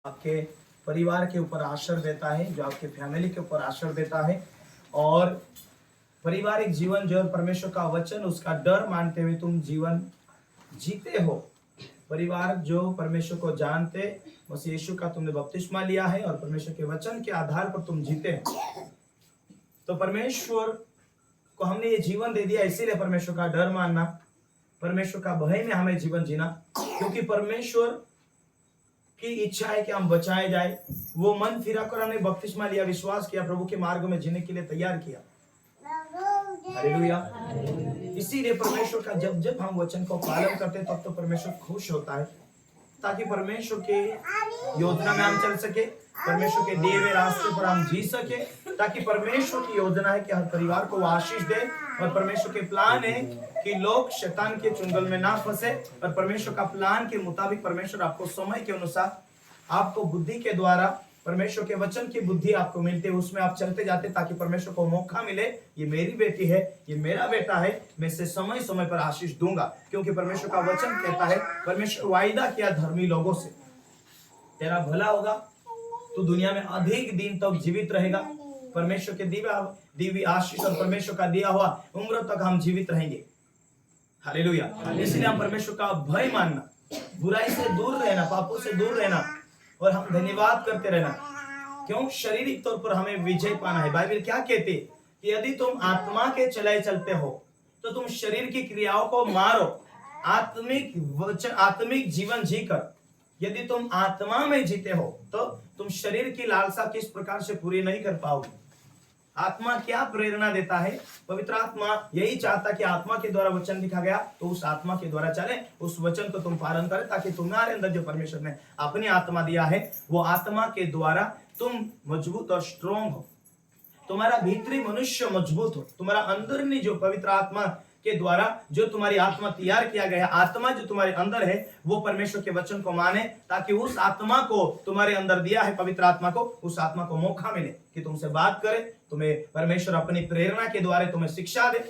आपके परिवार के ऊपर आश्रय देता है, जो आपके फैमिली के ऊपर आश्रय देता है। और पारिवारिक जीवन जो है परमेश्वर का वचन, उसका डर मानते हुए तुम जीवन जीते हो। परिवार जो परमेश्वर को जानते, मसीह यीशु का तुमने बपतिस्मा लिया है और परमेश्वर के वचन के आधार पर तुम जीते हो। तो परमेश्वर को हमने ये जीवन दे दिया, इसीलिए परमेश्वर का डर मानना, परमेश्वर का भय में हमें जीवन जीना, क्योंकि परमेश्वर की इच्छा है कि हम बचाए जाए। वो मन फिरा कर हमने बपतिस्मा लिया, विश्वास किया, प्रभु के मार्ग में जीने के लिए तैयार किया। हालेलुया। इसीलिए परमेश्वर का जब जब हम वचन को पालन करते तब तो परमेश्वर खुश होता है, ताकि परमेश्वर के योजना में हम चल सके, परमेश्वर के दिए हुए रास्ते पर हम जी सके, ताकि परमेश्वर की योजना है कि हर परिवार को आशीष दे। और परमेश्वर के प्लान है कि लोग शैतान के चुंगल में ना फंसे, और परमेश्वर का प्लान के मुताबिक परमेश्वर आपको समय के अनुसार, आपको बुद्धि के द्वारा, परमेश्वर के वचन की बुद्धि आपको मिलती है, उसमें आप चलते जाते, ताकि परमेश्वर को मौका मिले, ये मेरी बेटी है, ये मेरा बेटा है, मैं इसे समय समय पर आशीष दूंगा। क्योंकि परमेश्वर का वचन कहता है, परमेश्वर वायदा किया धर्मी लोगों से, तेरा भला होगा, तू दुनिया में अधिक दिन तक जीवित रहेगा। परमेश्वर के दिव्य आशीष और परमेश्वर का दिया हुआ उम्र तक हम जीवित रहेंगे। हालेलुया। इसलिए हम परमेश्वर का भय मानना, बुराई से दूर रहना, पापों से दूर रहना, और हम धन्यवाद करते रहना। क्यों? शारीरिक तौर पर हमें विजय पाना है। बाइबल क्या कहती है कि यदि तुम आत्मा के चले चलते हो तो तुम शरीर की क्रियाओं को मारो। आत्मिक जीवन जीकर यदि तुम आत्मा में जीते हो तो तुम शरीर की लालसा किस प्रकार से पूरी नहीं कर पाओगे। आत्मा क्या प्रेरणा देता है? पवित्र आत्मा यही चाहता कि आत्मा के द्वारा वचन लिखा गया तो उस आत्मा के द्वारा चले, उस वचन को तुम पालन करें, ताकि तुम्हारे अंदर जो परमेश्वर ने अपनी आत्मा दिया है वो आत्मा के द्वारा तुम मजबूत और स्ट्रॉन्ग हो, तुम्हारा भीतरी मनुष्य मजबूत हो, तुम्हारा अंदरनी जो पवित्र आत्मा के द्वारा जो तुम्हारी आत्मा तैयार किया गया, आत्मा जो तुम्हारे अंदर है वो परमेश्वर के वचन को माने, ताकि उस आत्मा को तुम्हारे अंदर दिया है, पवित्र आत्मा को, उस आत्मा को मौका मिले कि तुमसे बात करे, तुम्हें परमेश्वर अपनी प्रेरणा के द्वारा तुम्हें शिक्षा दे।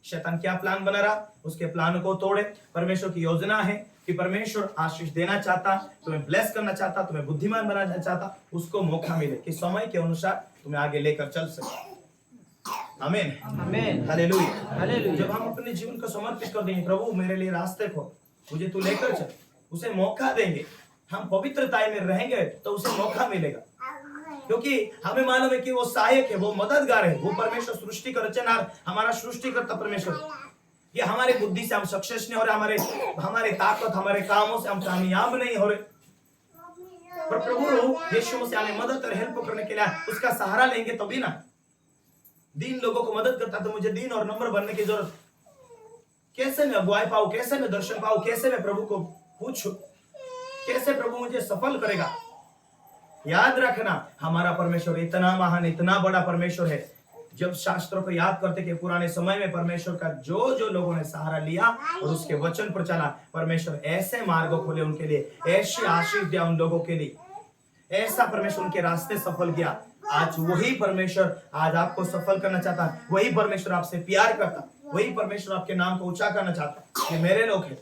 शैतान क्या प्लान बना रहा, उसके प्लान को तोड़े। परमेश्वर की योजना है कि परमेश्वर आशीष देना चाहता, तुम्हें ब्लेस करना चाहता, तुम्हें बुद्धिमान बनाना चाहता, उसको मौका मिले कि समय के अनुसार तुम्हें आगे लेकर चल सके। आमीन, आमीन, हालेलुया, हालेलुया। जब हम अपने जीवन को समर्पित कर देंगे, प्रभु मेरे लिए रास्ते खोल, मुझे तू लेकर चल, उसे मौका देंगे, हम पवित्रता में रहेंगे तो उसे मौका मिलेगा। क्योंकि हमें मालूम है कि वो सहायक है, वो मददगार है, वो परमेश्वर सृष्टि का रचनहार, हमारा सृष्टिकर्ता परमेश्वर। ये हमारी बुद्धि से हम सक्सेस नहीं हो रहे, हमारे ताकत, हमारे कामों से हम कामयाब नहीं हो रहे, पर प्रभु यीशु से हमें मदद और हेल्प करने के लिए उसका सहारा लेंगे तभी ना। दीन लोगों को मदद करता, तो मुझे दीन और नम्र बनने की जरूरत, कैसे मैं अगुवाई पाऊं, कैसे मैं दर्शन पाऊं, कैसे मैं प्रभु को पूछूं, कैसे प्रभु मुझे सफल करेगा। याद रखना, हमारा परमेश्वर इतना महान, इतना बड़ा परमेश्वर है। जब शास्त्रों को याद करते कि पुराने समय में परमेश्वर का जो जो लोगों ने सहारा लिया और उसके वचन पर चला, परमेश्वर ऐसे मार्ग खोले उनके लिए, ऐसी आशीष दिया उन लोगों के लिए, ऐसा परमेश्वर उनके रास्ते सफल किया। आज वही परमेश्वर आज आपको सफल करना चाहता है, वही परमेश्वर आपसे प्यार करता, वही परमेश्वर आपके नाम को ऊंचा करना चाहता। ये मेरे लोग हैं,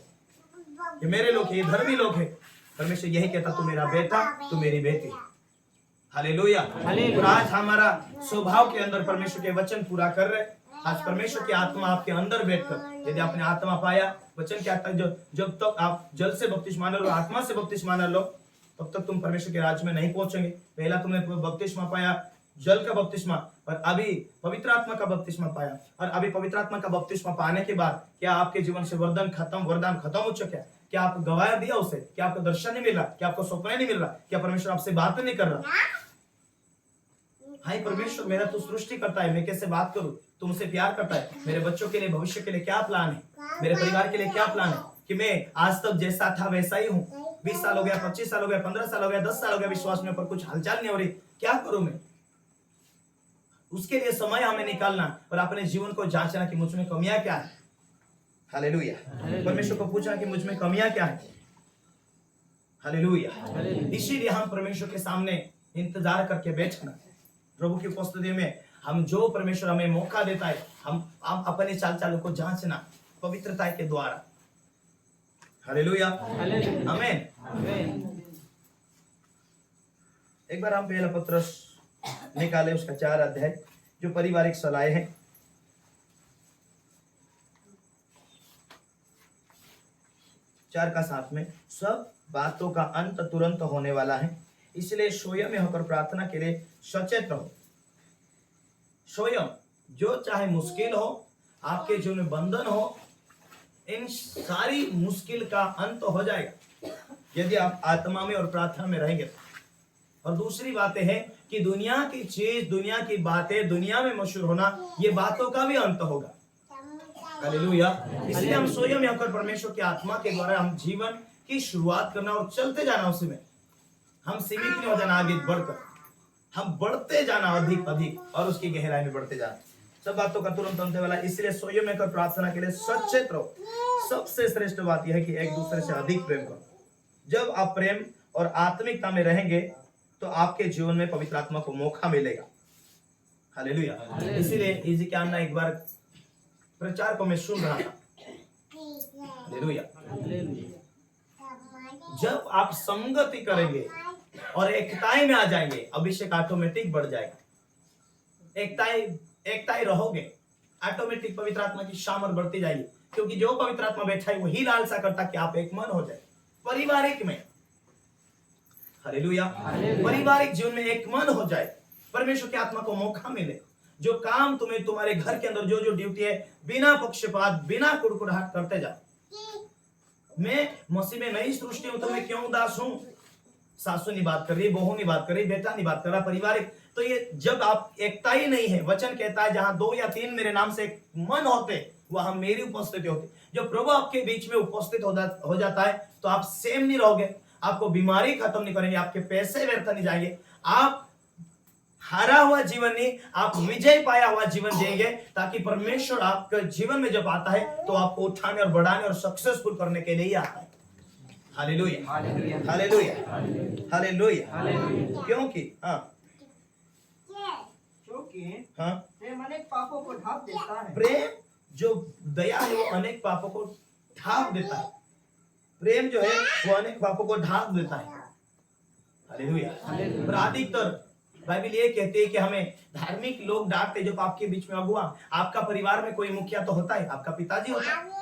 ये मेरे लोग हैं, ये धर्मी लोग हैं। परमेश्वर यही कहता, तू मेरा बेटा, तू मेरी बेटी। Hallelujah, hallelujah. आज हमारा स्वभाव के अंदर परमेश्वर के वचन पूरा कर रहे। आज परमेश्वर की आत्मा आपके अंदर बैठकर, यदि आपने आत्मा पाया, वचन क्या आता है, जब तक आप जल से बपतिस्मा न लो, आत्मा से बपतिस्मा न लो, तब तक तुम परमेश्वर के राज्य में नहीं पहुंचेंगे। पहला तुमने बपतिस्मा पाया, जल का बपतिस्मा, और अभी पवित्र आत्मा का बपतिस्मा पाया, और अभी पवित्र आत्मा का बपतिस्मा पाने के बाद क्या आपके जीवन से वरदान खत्म हो चुका है? क्या आप गवाह दिया उसे? क्या आपको दर्शन नहीं मिल रहा? क्या आपको स्वप्न नहीं मिल रहा? क्या परमेश्वर आपसे बात नहीं कर रहा? हाय परमेश्वर, मेरा तो सृष्टि करता है, मैं कैसे बात करूं? तुमसे प्यार करता है, मेरे बच्चों के लिए, भविष्य के लिए क्या प्लान है, मेरे परिवार के लिए क्या प्लान है, कि मैं आज तक जैसा था वैसा ही हूँ। 20 साल हो गया, 25 साल हो गया, 15 साल हो गया, 10 साल हो गया विश्वास में, पर कुछ हलचल नहीं हो रही, क्या करूं मैं? उसके लिए समय हमें निकालना और अपने जीवन को जांचना कि मुझ में कमियां क्या है। हालेलुया। परमेश्वर को पूछना कि मुझ में कमियां क्या है। हालेलुया। इसीलिए हम परमेश्वर के सामने इंतजार करके बैठना, प्रभु की उपस्थिति में हम जो परमेश्वर हमें मौका देता है, हम अपने चाल चालों को जांचना पवित्रता के द्वारा। हालेलुया, आमीन, आमीन। एक बार हम पहला पत्रस निकाले, उसका 4 अध्याय जो पारिवारिक सलाह है। 4 का 7 में, सब बातों का अंत तुरंत होने वाला है, इसलिए स्वयं होकर प्रार्थना के लिए सचेत रहो। स्वयं, जो चाहे मुश्किल हो, आपके जीवन में बंधन हो, इन सारी मुश्किल का अंत हो जाएगा यदि आप आत्मा में और प्रार्थना में रहेंगे। और दूसरी बातें हैं कि दुनिया की चीज, दुनिया की बातें, दुनिया में मशहूर होना, ये बातों का भी अंत होगा। हालेलुया। इसलिए हम स्वयं होकर परमेश्वर की आत्मा के द्वारा हम जीवन की शुरुआत करना और चलते जाना, उसी में हम सीमित नहीं हो जाना, आगे बढ़कर हम बढ़ते जाना अधिक अधिक और उसकी गहराई में बढ़ते जाना। सब बातों का तुरंत होने वाला, इसलिए स्वयं में कर प्रार्थना के लिए सचेत रहो। सबसे श्रेष्ठ बात यह है कि एक दूसरे से अधिक प्रेम करो। जब आप प्रेम और आत्मिकता में रहेंगे तो आपके जीवन में पवित्र आत्मा को मौका मिलेगा। हालेलुया। इसीलिए इजी क्या ना, एक बार प्रचार को मैं सुन रहा था। हालेलुया। जब आप संगति करेंगे और एकताई में आ जाएंगे, अभिषेक ऑटोमेटिक बढ़ जाएगा। एकताई रहोगे, ऑटोमेटिक पवित्र आत्मा की सामर्थ बढ़ती जाएगी, क्योंकि जो पवित्र आत्मा बैठा है वही लालसा करता कि आप एक मन हो जाए। पारिवारिक में, हालेलुया, पारिवारिक जीवन में एक मन हो जाए, परमेश्वर की आत्मा को मौका मिले। जो काम तुम्हें तुम्हारे घर के अंदर जो ड्यूटी है, बिना पक्षपात, बिना कुड़कुड़ाहट करते जाओ। मैं मसीह में नई सृष्टि हूं तो मैं क्यों उदास हूं? सासू नहीं बात कर रही, बहू नहीं बात कर रही, बेटा नहीं बात कर रहा, पारिवारिक। तो ये जब आप एकता ही नहीं है, वचन कहता है जहां 2 या 3 मेरे नाम से एक मन होते, वहां मेरी उपस्थिति होती। जब प्रभु आपके बीच में उपस्थित हो जाता है तो आप सेम नहीं रहोगे, आपको बीमारी खत्म नहीं करेंगे, आपके पैसे व्यर्थ नहीं जाएंगे, आप हारा हुआ जीवन नहीं, आप विजय पाया हुआ जीवन जिएंगे, ताकि परमेश्वर आपके जीवन में जब आता है तो आपको उठाने और बढ़ाने और सक्सेसफुल करने के लिए ही आता है। Hallelujah, hallelujah, hallelujah. क्योंकि प्रेम अनेक पापों को ढांप देता है। प्रेम जो दया है वो अनेक पापों को ढांप देता है। प्रेम जो है वो अनेक पापों को ढांप देता है। हालेलुया। पर अधिकतर बाइबल ये कहती है कि हमें धार्मिक लोग डांटते, जो आपके बीच में अगुआ, आपका परिवार में कोई मुखिया तो होता है, आपका पिताजी होता है,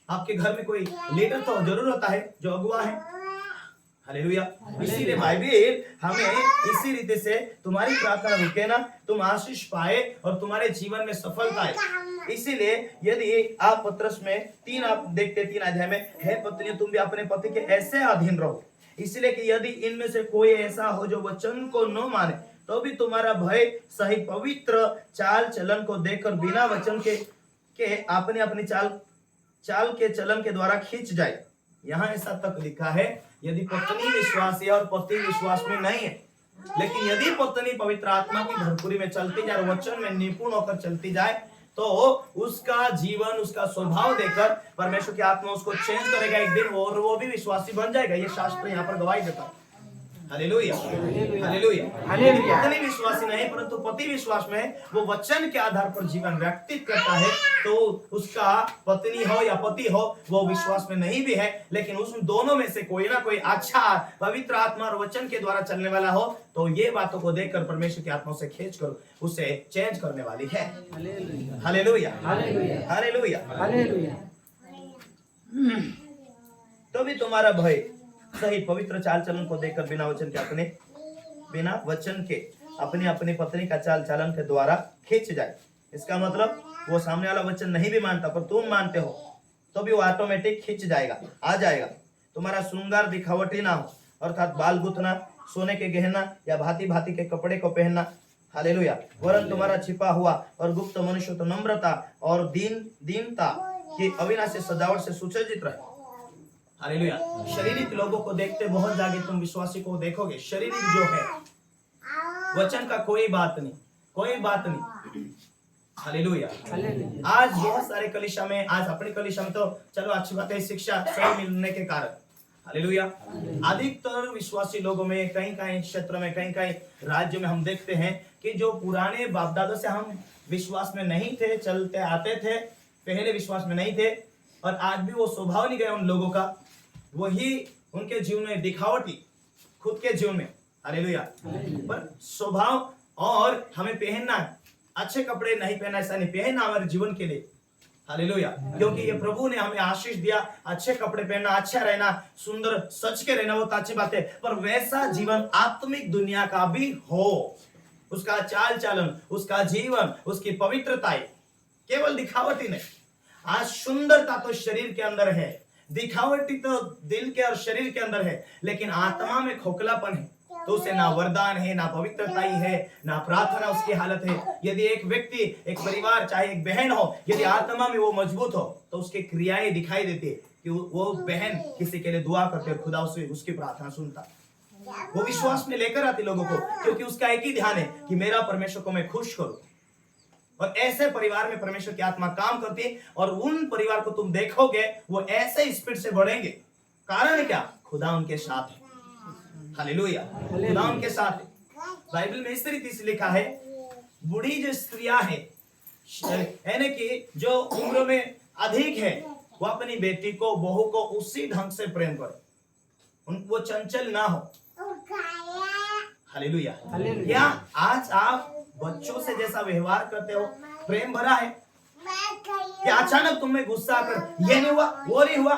आपके घर में कोई लीडर तो जरूर होता है जो अगुआ है। हालेलुया। इसीलिए बाइबल हमें इसी रीति से तुम्हारी प्रार्थना रुके ना, तुम आशीष पाए और तुम्हारे जीवन में सफलता है। इसीलिए यदि आप पत्रस में 3 आप देखते 3 अध्याय में, हे पत्नियों तुम भी अपने पति के ऐसे अधीन रहो, इसलिए कि यदि इनमें से कोई ऐसा हो जो वचन को न माने, तो भी तुम्हारा भय सहित पवित्र चाल चलन को देखकर बिना वचन के अपने अपनी चाल के चलन के द्वारा खींच जाए। यहाँ ऐसा तक लिखा है, यदि पत्नी विश्वासी है और पति विश्वास में नहीं है, लेकिन यदि पत्नी पवित्र आत्मा की भरपूरी में चलती जाए, वचन में निपुण होकर चलती जाए, तो उसका जीवन, उसका स्वभाव देखकर परमेश्वर की आत्मा उसको चेंज करेगा एक दिन, और वो भी विश्वासी बन जाएगा। ये शास्त्र यहाँ पर गवाही देता है। Hallelujah, hallelujah, hallelujah. पत्नी विश्वासी नहीं परंतु पति विश्वास में, वो वचन के आधार पर जीवन व्यतीत करता है, तो उसका पत्नी हो या पति हो, वो विश्वास में नहीं भी है, लेकिन उस दोनों में से कोई ना कोई अच्छा पवित्र आत्मा और वचन के द्वारा चलने वाला हो, तो ये बातों को देखकर परमेश्वर की आत्मा से खींच कर उसे चेंज करने वाली है। Hallelujah, hallelujah, hallelujah. तो भी तुम्हारा भय सही पवित्र चाल चलन को देखकर बिना वचन के अपनी अपनी पत्नी का चाल चलन के द्वारा खींच जाए। इसका मतलब वो सामने वाला वचन नहीं भी मानता, पर तुम मानते हो, तो भी वो ऑटोमेटिक खींच जाएगा, आ जाएगा। तुम्हारा श्रृंगार दिखावटी ना हो, अर्थात बाल गुथना, सोने के गहना या भांति भांति के कपड़े को पहनना। हालेलुया। वरन तुम्हारा छिपा हुआ और गुप्त मनुष्य तो नम्रता और दीनता की अविनाशी सजावट से सुसज्जित रहे। हालेलुया। शारीरिक लोगों को देखते बहुत जागे तुम विश्वासी को देखोगे, शारीरिक जो है, वचन का कोई बात नहीं, कोई बात नहीं। हालेलुया। आज बहुत सारे कलीसिया में, आज अपनी कलीसिया में तो चलो अच्छी बात है, शिक्षा सही मिलने के कारण। हालेलुया। अधिकतर विश्वासी लोगों में कहीं कहीं क्षेत्र में, कहीं कहीं राज्य में हम देखते हैं कि जो पुराने बाप दादों से हम विश्वास में नहीं थे, चलते आते थे, पहले विश्वास में नहीं थे, और आज भी वो स्वभाव नहीं गया उन लोगों का, वही उनके जीवन में दिखावटी, खुद के जीवन में हालेलुया। पर स्वभाव और हमें पहनना अच्छे कपड़े नहीं पहनना, ऐसा नहीं, पहनना हमारे जीवन के लिए। हालेलुया। क्योंकि ये प्रभु ने हमें आशीष दिया, अच्छे कपड़े पहनना, अच्छा रहना, सुंदर सच के रहना, वो तो अच्छी बात है, पर वैसा जीवन आत्मिक दुनिया का भी हो। उसका चाल चलन, उसका जीवन, उसकी पवित्रता, केवल दिखावटी नहीं। आज सुंदरता तो शरीर के अंदर है, दिखावटी तो दिल के और शरीर के अंदर है, लेकिन आत्मा में खोखलापन है तो उसे ना वरदान है, ना पवित्रता ही है, ना प्रार्थना उसकी हालत है। यदि एक व्यक्ति, एक परिवार, चाहे एक बहन हो, यदि आत्मा में वो मजबूत हो तो उसकी क्रियाएं दिखाई देती है कि वो बहन किसी के लिए दुआ करते है, खुदा उसे उसकी प्रार्थना सुनता, वो विश्वास में लेकर आती लोगों को, क्योंकि उसका एक ही ध्यान है कि मेरा परमेश्वर को मैं खुश करूं। और ऐसे परिवार में परमेश्वर की आत्मा काम करती है, और उन परिवार को तुम देखोगे वो ऐसे स्पीड से बढ़ेंगे। कारण क्या? खुदा उनके साथ है। हालेलुया। खुदा उनके साथ है। बाइबल में इस तरीके से लिखा है, बूढ़ी जो स्त्रियां है, यानी कि जो उम्र में अधिक है, वो अपनी बेटी को, बहू को उसी ढंग से प्रेम करे, वो चंचल ना हो। हालेलुया। क्या आज आप बच्चों से जैसा व्यवहार करते हो, प्रेम भरा है? क्या अचानक तुम्हें गुस्सा कर ये नहीं हुआ, वो नहीं हुआ?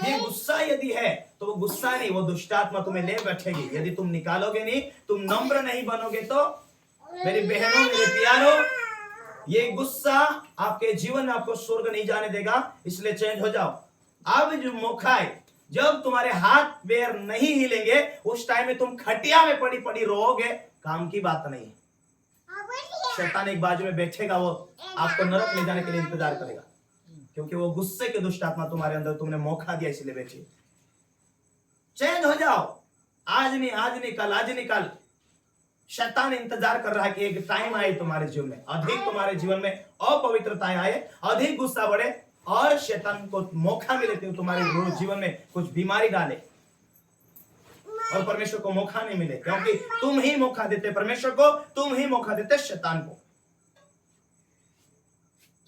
ये गुस्सा यदि है तो वो गुस्सा नहीं, वो दुष्टात्मा तुम्हें ले बैठेगी। यदि तुम निकालोगे नहीं, तुम नम्र नहीं बनोगे, तो मेरी बहनों, मेरे प्यारों, ये गुस्सा आपके जीवन में आपको स्वर्ग नहीं जाने देगा। इसलिए चेंज हो जाओ। अब जो मौका है, जब तुम्हारे हाथ पैर नहीं हिलेंगे, उस टाइम में तुम खटिया में पड़ी पड़ी रोओगे, काम की बात नहीं है। शैतान एक बाजू में बैठेगा, वो आपको नरक ले जाने के लिए इंतजार करेगा, क्योंकि वो गुस्से के दुष्ट आत्मा तुम्हारे अंदर, तुमने मौका दिया, इसलिए बैठे। चेंज हो जाओ। आज नहीं, आज नहीं कल, आज नहीं कल। शैतान इंतजार कर रहा है कि एक टाइम आए तुम्हारे जीवन में, अधिक तुम्हारे जीवन में अपवित्रताएं आए, अधिक गुस्सा बढ़े, और शैतान को मौका मिले कि तुम्हारे जीवन में कुछ बीमारी डाले, और परमेश्वर को मौका नहीं मिले, क्योंकि तुम ही मौका देते परमेश्वर को, तुम ही मौका देते शैतान को।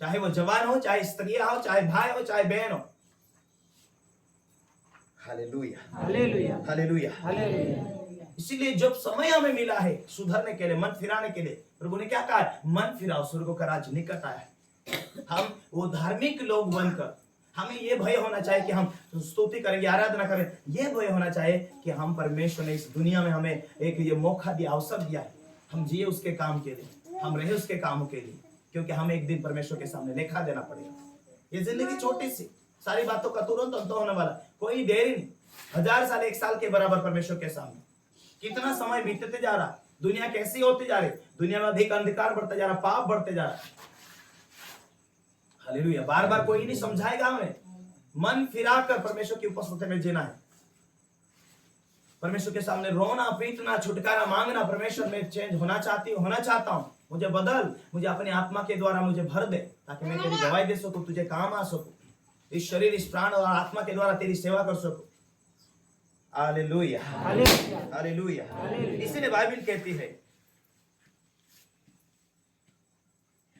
चाहे वो जवान हो, चाहे स्त्रियां हो, चाहे भाई हो, चाहे बहन हो। Hallelujah, hallelujah, hallelujah, hallelujah. इसीलिए जब समय हमें मिला है सुधरने के लिए, मन फिराने के लिए, प्रभु ने क्या कहा? मन फिराओ, स्वर्ग का राज्य निकट आया है। हम वो धार्मिक लोग बनकर, हमें ये भय होना चाहिए कि हम स्तुति करेंगे, आराधना करें। ये भय होना चाहिए कि हम, परमेश्वर ने इस दुनिया में हमें एक ये मौका दिया, अवसर दिया है, हम जिए उसके काम के लिए, हम रहे उसके कामों के लिए, क्योंकि हमें एक दिन परमेश्वर के सामने लेखा देना पड़ेगा। ये जिंदगी छोटी सी, सारी बातों का तुरंत अंत होने वाला, कोई देरी नहीं। 1000 साल 1 साल के बराबर परमेश्वर के सामने। कितना समय बीतते जा रहा, दुनिया कैसी होती जा रही, दुनिया में अधिक अंधकार बढ़ता जा रहा, पाप बढ़ते जा रहा। हालेलुया। बार बार कोई नहीं समझाएगा हमें। मन फिराकर परमेश्वर की उपस्थिति में जीना है, परमेश्वर के सामने रोना, पीटना, छुटकारा मांगना। परमेश्वर में चेंज होना चाहता हूं, मुझे बदल, मुझे अपने आत्मा के द्वारा मुझे भर दे, ताकि मैं तेरी गवाही दे सकूं, तुझे काम आ सकूं, इस शरीर, इस प्राण और आत्मा के द्वारा तेरी सेवा कर सकूं। Hallelujah, hallelujah. इसीलिए बाइबल कहती है,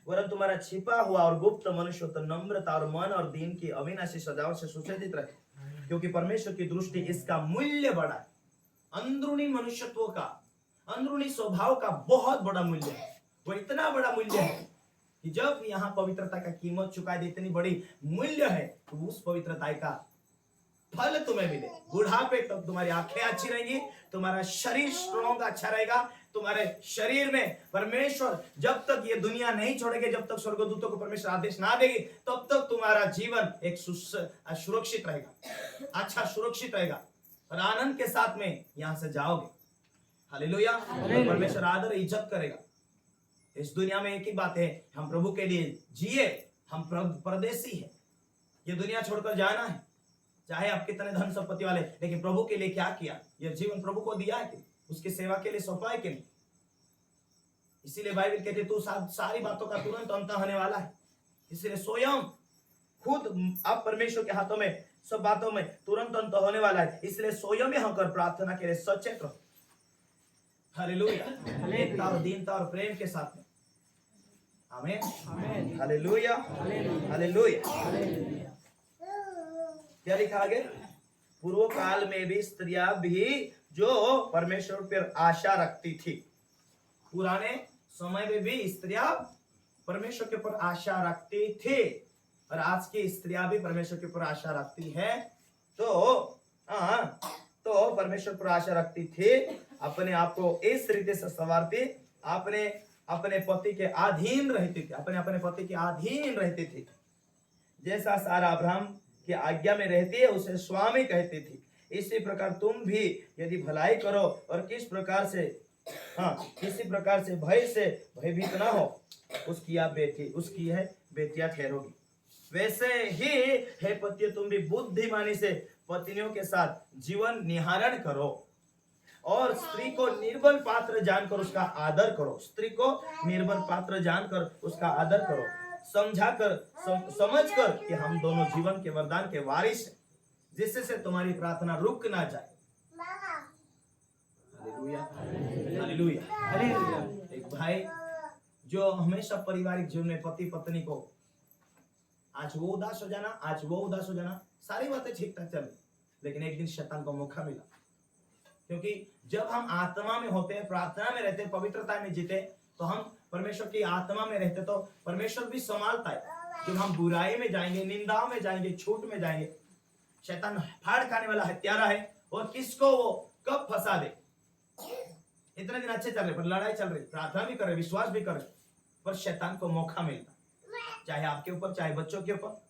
वरन तुम्हारा छिपा हुआ और गुप्त मनुष्य तो नम्रता और मन और दीन की अविनाशी सजावट से सुसज्जित रहे, क्योंकि परमेश्वर की दृष्टि इसका मूल्य बड़ा है। अंदरूनी मनुष्यत्व का, अंदरूनी स्वभाव का बहुत बड़ा मूल्य है। वो इतना बड़ा मूल्य है कि जब यहाँ पवित्रता का कीमत चुकाई दे, इतनी बड़ी मूल्य है, तो उस पवित्रता का फल तुम्हें मिले। बुढ़ापे तक तुम्हारी आंखें अच्छी रहेंगी, तुम्हारा शरीर स्ट्रॉन्ग अच्छा रहेगा, तुम्हारे शरीर में परमेश्वर जब तक ये दुनिया नहीं छोड़ेंगे, जब तक स्वर्गदूतों को परमेश्वर आदेश ना देगी, तब तक तुम्हारा जीवन एक सुरक्षित रहेगा, अच्छा सुरक्षित रहेगा, और आनंद के साथ में यहां से जाओगे। हालेलुया। परमेश्वर आदर इज्जत करेगा। इस दुनिया में एक ही बात है, हम प्रभु के लिए जिए, हम परदेसी है, ये दुनिया छोड़कर जाना है। चाहे आप कितने धन संपत्ति वाले, लेकिन प्रभु के लिए क्या किया? यह जीवन प्रभु को दिया है कि उसकी सेवा के लिए सौंपा है कि नहीं? इसीलिए बाइबल कहती है, तू सारी बातों का तुरंत अंत होने वाला है। इसलिए स्वयं खुद आप परमेश्वर के हाथों में, सब बातों में तुरंत अंत होने वाला है। इसलिए स्वयं में होकर प्रार्थना के लिए सचेत रहो। हालेलुया। एकता और दीनता और प्रेम के साथ में। आमीन। Hallelujah, hallelujah. क्या लिखा आगे? पूर्व काल में भी स्त्रियां भी जो परमेश्वर पर आशा रखती थी। पुराने समय में भी स्त्रियां परमेश्वर के ऊपर आशा रखती थी और आज की स्त्रियां भी परमेश्वर के ऊपर आशा रखती है। तो परमेश्वर पर आशा रखती थी, अपने आप को इस रीति से संवारती, अपने पति के अधीन रहती थी, अपने पति के अधीन रहती थी। जैसा सारा अब्राहम की आज्ञा में रहती है उसे स्वामी कहती थी, इसी प्रकार तुम भी यदि भलाई करो और किसी प्रकार से भयभीत ना हो, उसकी है बेटियां ठहरोगी। वैसे ही हे पतियों, तुम भी बुद्धिमानी से पत्नियों के साथ जीवन निहारण करो और स्त्री को निर्बल पात्र जानकर उसका आदर करो। स्त्री को निर्बल पात्र जानकर उसका आदर करो, समझकर कि हम दोनों जीवन के वरदान के वारिस हैं, जिससे तुम्हारी प्रार्थना रुक ना जाए। Hallelujah, hallelujah, hallelujah. एक भाई जो हमेशा पारिवारिक जीवन में पति पत्नी को आज वो उदास हो जाना, आज वो उदास हो जाना, सारी बातें ठीक ठाक चल, लेकिन एक दिन शैतान को मौका मिला। क्योंकि जब हम आत्मा में होते हैं, प्रार्थना में रहते हैं, पवित्रता में जीते, तो हम परमेश्वर की आत्मा में रहते, तो परमेश्वर भी संभालता है। जब हम बुराई में जाएंगे, निंदाओं में जाएंगे, छूट में जाएंगे, शैतान फाड़ खाने वाला हत्यारा है और किसको वो कब फंसा दे। इतने दिन अच्छे चल रहे पर लड़ाई चल रही, प्रार्थना भी कर रहे, विश्वास भी कर रहे, पर शैतान को मौका मिलता, चाहे आपके ऊपर, चाहे बच्चों के ऊपर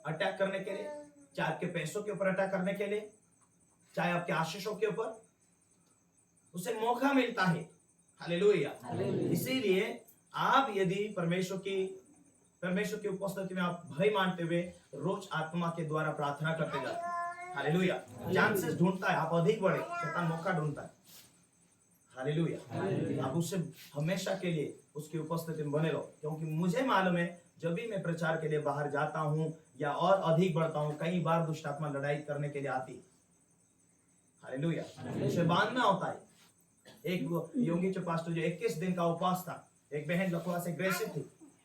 अटैक करने के लिए, चाहे आपके पैसों के ऊपर अटैक करने के लिए, चाहे आपके आशीषों के ऊपर, उसे मौका मिलता है। हालेलुया। इसीलिए आप यदि परमेश्वर की उपस्थिति में आप भय मानते हुए रोज आत्मा के द्वारा प्रार्थना करते जाते, हालेलुया, चांसेस ढूंढता है, आप अधिक बढ़े, शैतान मौका ढूंढता है। हालेलुया। आप उससे हमेशा के लिए उसकी उपस्थिति में बने रहो, क्योंकि मुझे मालूम है जब भी मैं प्रचार के लिए बाहर जाता हूँ या और अधिक बढ़ता हूँ, कई बार दुष्ट आत्मा लड़ाई करने के लिए आती है। हालेलुया। उसे बांधना होता है। एक योगी जो पास्टर जो 21 दिन का उपवास था, एक बहन लकवा से ग्रसित थी,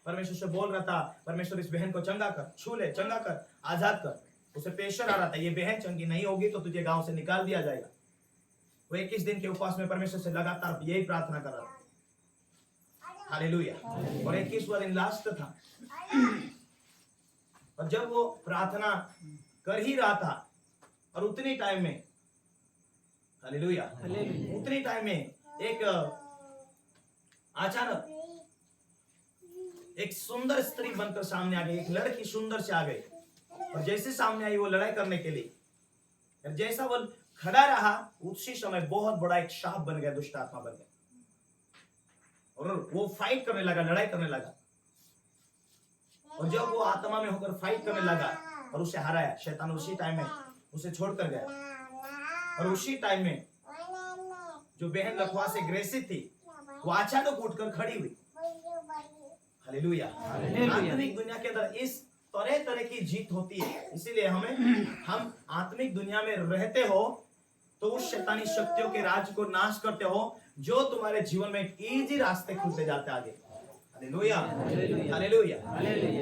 परमेश्वर से बोल रहा था, परमेश्वर इस बहन को चंगा कर, छू ले, चंगा कर, आजाद कर। उसे प्रेशर आ रहा था, ये बहन चंगी नहीं होगी तो तुझे गांव से निकाल दिया जाएगा। वो 21 दिन के उपवास में परमेश्वर से लगातार यही प्रार्थना कर रहा था। हालेलुया। और 21वां दिन लास्ट था, और जब वो प्रार्थना कर ही रहा था और उतनी टाइम में, हालेलुया, उतनी टाइम में एक अचानक एक सुंदर स्त्री बनकर सामने आ गई, एक लड़की सुंदर से आ गई, और जैसे सामने आई वो लड़ाई करने के लिए, जैसा वो खड़ा रहा उसी समय बहुत बड़ा एक शाप बन गया, दुष्ट आत्मा बन गया, और वो फाइट करने लगा, लड़ाई करने लगा। और जब वो आत्मा में होकर फाइट करने लगा और उसे हराया, शैतान उसी टाइम में उसे छोड़कर गया। और उसी टाइम में जो बहन लकवा से ग्रसित थी वो अचानक उठकर खड़ी हुई। हालेलुया। आत्मिक दुनिया के अंदर इस तरह तरह की जीत होती है, इसीलिए हम आत्मिक दुनिया में रहते हो तो उस शैतानी शक्तियों के राज को नाश करते हो, जो तुम्हारे जीवन में एक इजी रास्ते खुलते जाते आगे। Hallelujah, hallelujah.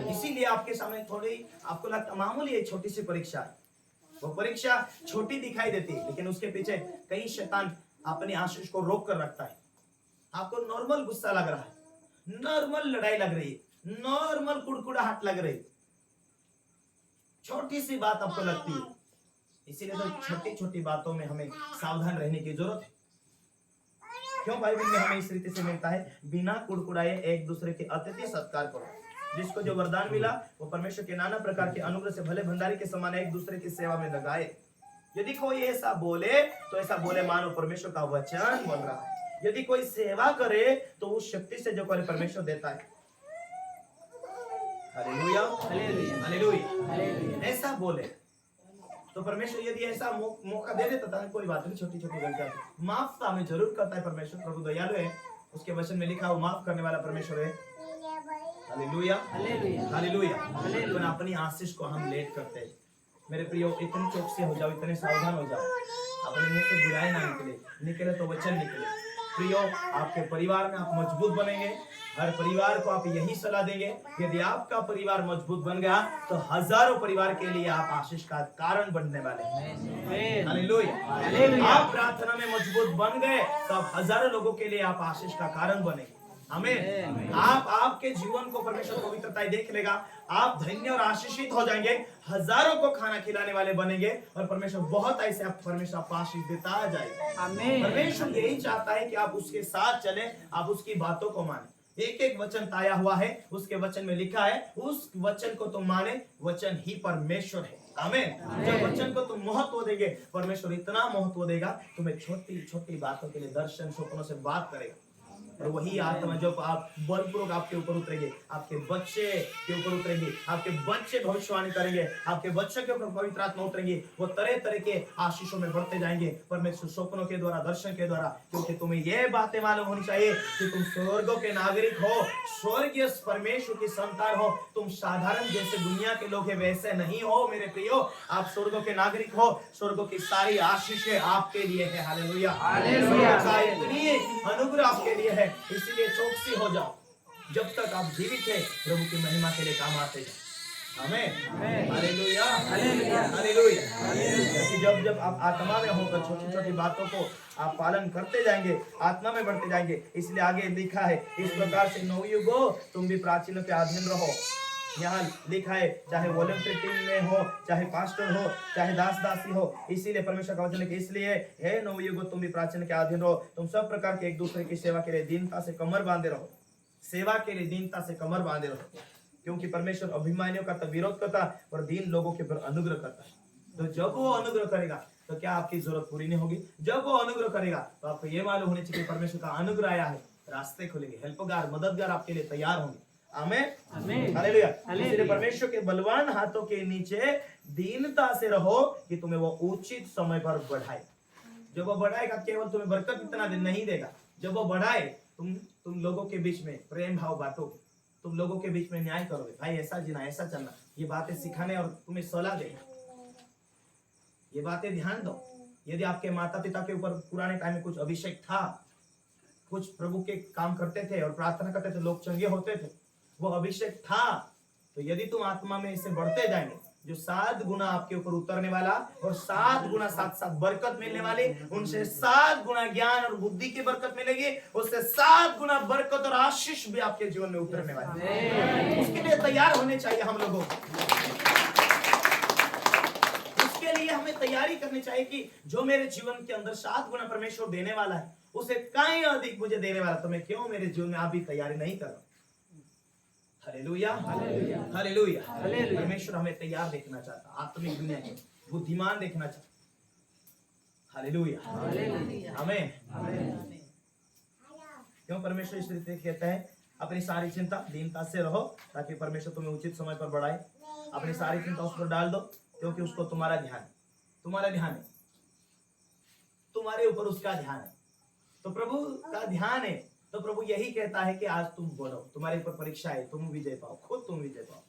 इसीलिए आपके सामने थोड़ी, आपको लगता मामूली एक छोटी सी परीक्षा है, वो परीक्षा छोटी दिखाई देती है, लेकिन उसके पीछे कई शैतान अपनी आशीष को रोक कर रखता है। आपको नॉर्मल गुस्सा लग रहा है, नॉर्मल लड़ाई लग रही है, नॉर्मल कुड़कुड़ाहट लग रही, छोटी सी बात आपको लगती है। इसीलिए तो छोटी छोटी बातों में हमें सावधान रहने की जरूरत है। क्यों बाइबल में हमें इस रीति से मिलता है, बिना कुड़कुड़ाए एक दूसरे के अतिथि सत्कार करो। जिसको जो वरदान मिला वो परमेश्वर के नाना प्रकार के अनुग्रह से भले भंडारी के समान एक दूसरे की सेवा में लगाए। यदि कोई ऐसा बोले तो ऐसा बोले मानो परमेश्वर का वचन बोल रहा है। यदि कोई सेवा करे तो उस शक्ति से जो करे परमेश्वर देता है। Hallelujah, hallelujah. ऐसा बोले तो परमेश्वर यदि ऐसा मौका दे देता था, कोई बात नहीं, छोटी छोटी गलतियां माफ तो हमें जरूर करता है परमेश्वर। प्रभु दयालु है, उसके वचन में लिखा वो माफ करने वाला परमेश्वर है। Hallelujah, hallelujah. लेकिन अपनी आशीष को हम लेट करते हैं। मेरे प्रियो, इतने चौकसे हो जाओ, इतने सावधान हो जाओ, अपने मुंह से बुराई ना निकले तो वचन निकले। प्रियो, आपके परिवार में आप मजबूत बनेंगे। हर परिवार को आप यही सलाह देंगे, यदि आपका परिवार मजबूत बन गया तो हजारों परिवार के लिए आप आशीष का कारण बनने वाले हैं। हालेलुया। आप प्रार्थना में मजबूत बन गए तो आप हजारों लोगों के लिए आप आशीष का कारण बनेंगे। आमीन। आप आपके जीवन को परमेश्वर पवित्रता देख लेगा, आप धन्य और आशीषित हो जाएंगे, हजारों को खाना खिलाने वाले बनेंगे और परमेश्वर बहुत ऐसे आप परमेश्वर आपको आशीष देता जाएगा। परमेश्वर यही चाहता है कि आप उसके साथ चले, आप उसकी बातों को माने। एक एक वचन ताया हुआ है, उसके वचन में लिखा है, उस वचन को तुम माने, वचन ही परमेश्वर है। आमीन। जब वचन को तुम महत्व देंगे, परमेश्वर इतना महत्व देगा, तुम्हें छोटी छोटी बातों के लिए दर्शन स्वप्नों से बात करेगा। और वही आत्मा जब आप बलपूर्वक आपके ऊपर उतरेंगे, आपके बच्चे के ऊपर उतरेंगे, आपके बच्चे भविष्यवाणी करेंगे, आपके बच्चे के ऊपर पवित्र आत्मा उतरेंगे, वो तरह तरह के आशीषों में बढ़ते जाएंगे परमेश्वर स्वप्नों के द्वारा, दर्शन के द्वारा। क्योंकि तुम्हें यह बातें मालूम होनी चाहिए कि तुम स्वर्गों के नागरिक हो, स्वर्गीय परमेश्वर की संतान हो। तुम साधारण जैसे दुनिया के लोग हैं वैसे नहीं हो मेरे प्रियो, आप स्वर्गों के नागरिक हो। स्वर्गों की सारी आशीषें आपके लिए है। हालेलुया। इतनी अनुग्रह आपके लिए है, इसीलिए चौकसी हो जाओ। जब तक आप जीवित हैं, प्रभु की महिमा के लिए काम आते जाओ। आमीन। हालेलुया। हालेलुया। जब आप आत्मा में होकर छोटी छोटी बातों को आप पालन करते जाएंगे, आत्मा में बढ़ते जाएंगे। इसलिए आगे लिखा है, इस प्रकार से नवयुगों तुम भी प्राचीनों के अधीन रहो। यहाँ लिखा है, चाहे वॉलंटियर टीम में हो, चाहे पास्टर हो, चाहे दास दासी हो। इसीलिए परमेश्वर का वचन है कि इसलिए हे नवयुगों तुम भी प्राचीन के अधीन रहो। तुम सब प्रकार के एक दूसरे की सेवा के लिए दीनता से कमर बांधे रहो। सेवा के लिए दीनता से कमर बांधे रहो, क्योंकि परमेश्वर अभिमानियों का तो विरोध करता और दीन लोगों के ऊपर अनुग्रह करता है। तो जब वो अनुग्रह करेगा तो क्या आपकी जरूरत पूरी नहीं होगी? जब वो अनुग्रह करेगा तो आपको ये मालूम होनी चाहिए परमेश्वर का अनुग्रह आया है, रास्ते खुलेंगे, हेल्पगार मददगार आपके लिए तैयार होंगे। आमीन। हालेलुया। इसलिए परमेश्वर के बलवान हाथों के नीचे दीनता से रहो कि तुम्हें वो उचित समय पर बढ़ाए। जब वो बढ़ाएगा, केवल तुम्हें बरकत इतना दिन नहीं देगा, जब वो बढ़ाए तुम लोगों के बीच में प्रेम भाव बांटोगे, तुम लोगों के बीच में न्याय करोगे, भाई ऐसा जीना, ऐसा चलना, ये बातें सिखाने और तुम्हें सलाह देगा। ये बातें ध्यान दो। यदि आपके माता पिता के ऊपर पुराने टाइम में कुछ अभिषेक था, कुछ प्रभु के काम करते थे और प्रार्थना करते थे, लोग चंगे होते थे, वो अभिषेक था, तो यदि तुम आत्मा में इससे बढ़ते जाएंगे, जो 7 गुना आपके ऊपर उतरने वाला और 7 गुना साथ साथ बरकत मिलने वाली, उनसे 7 गुना ज्ञान और बुद्धि की बरकत मिलेगी, उससे 7 गुना बरकत और आशीष भी आपके जीवन में उतरने वाली। उसके लिए तैयार होने चाहिए हम लोगों को। उसके लिए हमें तैयारी करनी चाहिए कि जो मेरे जीवन के अंदर 7 गुना परमेश्वर देने वाला है, उसे कहीं अधिक मुझे देने वाला, तो मैं क्यों मेरे जीवन में अभी तैयारी नहीं कर रहा? हालेलुया। हालेलुया। परमेश्वर हमें तैयार देखना चाहता, आत्मिक दुनिया में बुद्धिमान देखना चाहता। हालेलुया। आमीन। क्यों परमेश्वर इस रीति कहता है, अपनी सारी चिंता दीनता से रहो ताकि परमेश्वर तुम्हें उचित समय पर बढ़ाए। अपनी सारी चिंता उस पर डाल दो, क्योंकि उसको तुम्हारा ध्यान है, तुम्हारे ऊपर उसका ध्यान है। तो प्रभु का ध्यान है, तो प्रभु यही कहता है कि आज तुम बढ़ो, तुम्हारे ऊपर परीक्षा है, तुम विजय पाओ, खुद तुम विजय पाओ।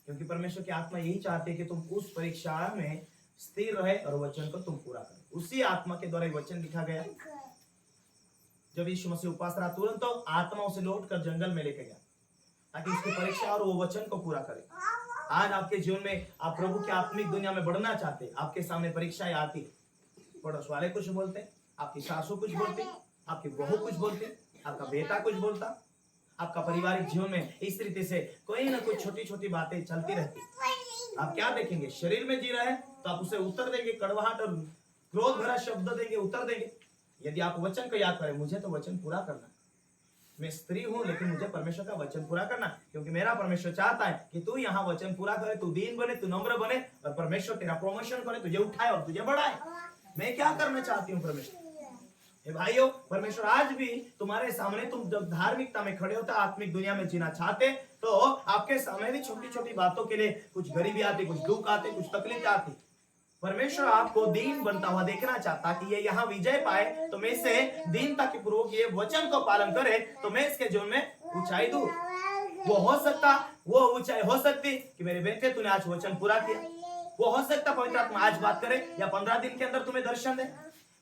क्योंकि परमेश्वर की आत्मा यही चाहती है कि तुम उस परीक्षा में स्थिर रहे और वचन को तुम पूरा करो। उसी आत्मा के द्वारा वचन लिखा गया। जब यीशु मसीह उपास रहा, तुरंत तो आत्मा उसे लौट कर जंगल में लेके गया ताकि उसकी परीक्षा और वो वचन को पूरा करे। आज आपके जीवन में आप प्रभु की आत्मिक दुनिया में बढ़ना चाहते, आपके सामने परीक्षाएं आती, पड़ोस वाले कुछ बोलते, आपकी सासू कुछ बोलती, आपकी बहू कुछ बोलती, आपका बेटा कुछ बोलता, आपका पारिवारिक जीवन में इस रीति से कोई ना कोई छोटी छोटी बातें चलती रहती। आप क्या देखेंगे? शरीर में जी रहे हैं तो आप उसे उत्तर देंगे, कड़वाहट और क्रोध भरा शब्द देंगे, उत्तर देंगे। यदि आप वचन को याद करें, मुझे तो वचन पूरा करना, मैं स्त्री हूं लेकिन मुझे परमेश्वर का वचन पूरा करना, क्योंकि मेरा परमेश्वर चाहता है कि तू यहाँ वचन पूरा करे, तू दीन बने, तू नम्र बने और परमेश्वर तेरा प्रमोशन करे, तुझे उठाए और तुझे बढ़ाए। मैं क्या करना चाहती हूँ परमेश्वर? भाइयों, परमेश्वर आज भी तुम्हारे सामने, तुम जब धार्मिकता में खड़े होते, आत्मिक दुनिया में जीना चाहते, तो आपके सामने भी छोटी छोटी बातों के लिए कुछ गरीबी आती, कुछ दुख आते, कुछ तकलीफ आती। परमेश्वर आपको दीन बनता हुआ देखना चाहता कि ये यहाँ विजय पाए, तो मैं इसे दीनता के पूर्वक ये वचन को पालन करे, तो मैं इसके जीवन में ऊंचाई दूं। वो हो सकता, वो ऊंचाई हो सकती कि मेरे बेटे तूने आज वचन पूरा किया। वो हो सकता पवित्र आत्मा आज बात करे या 15 दिन के अंदर तुम्हें दर्शन दे।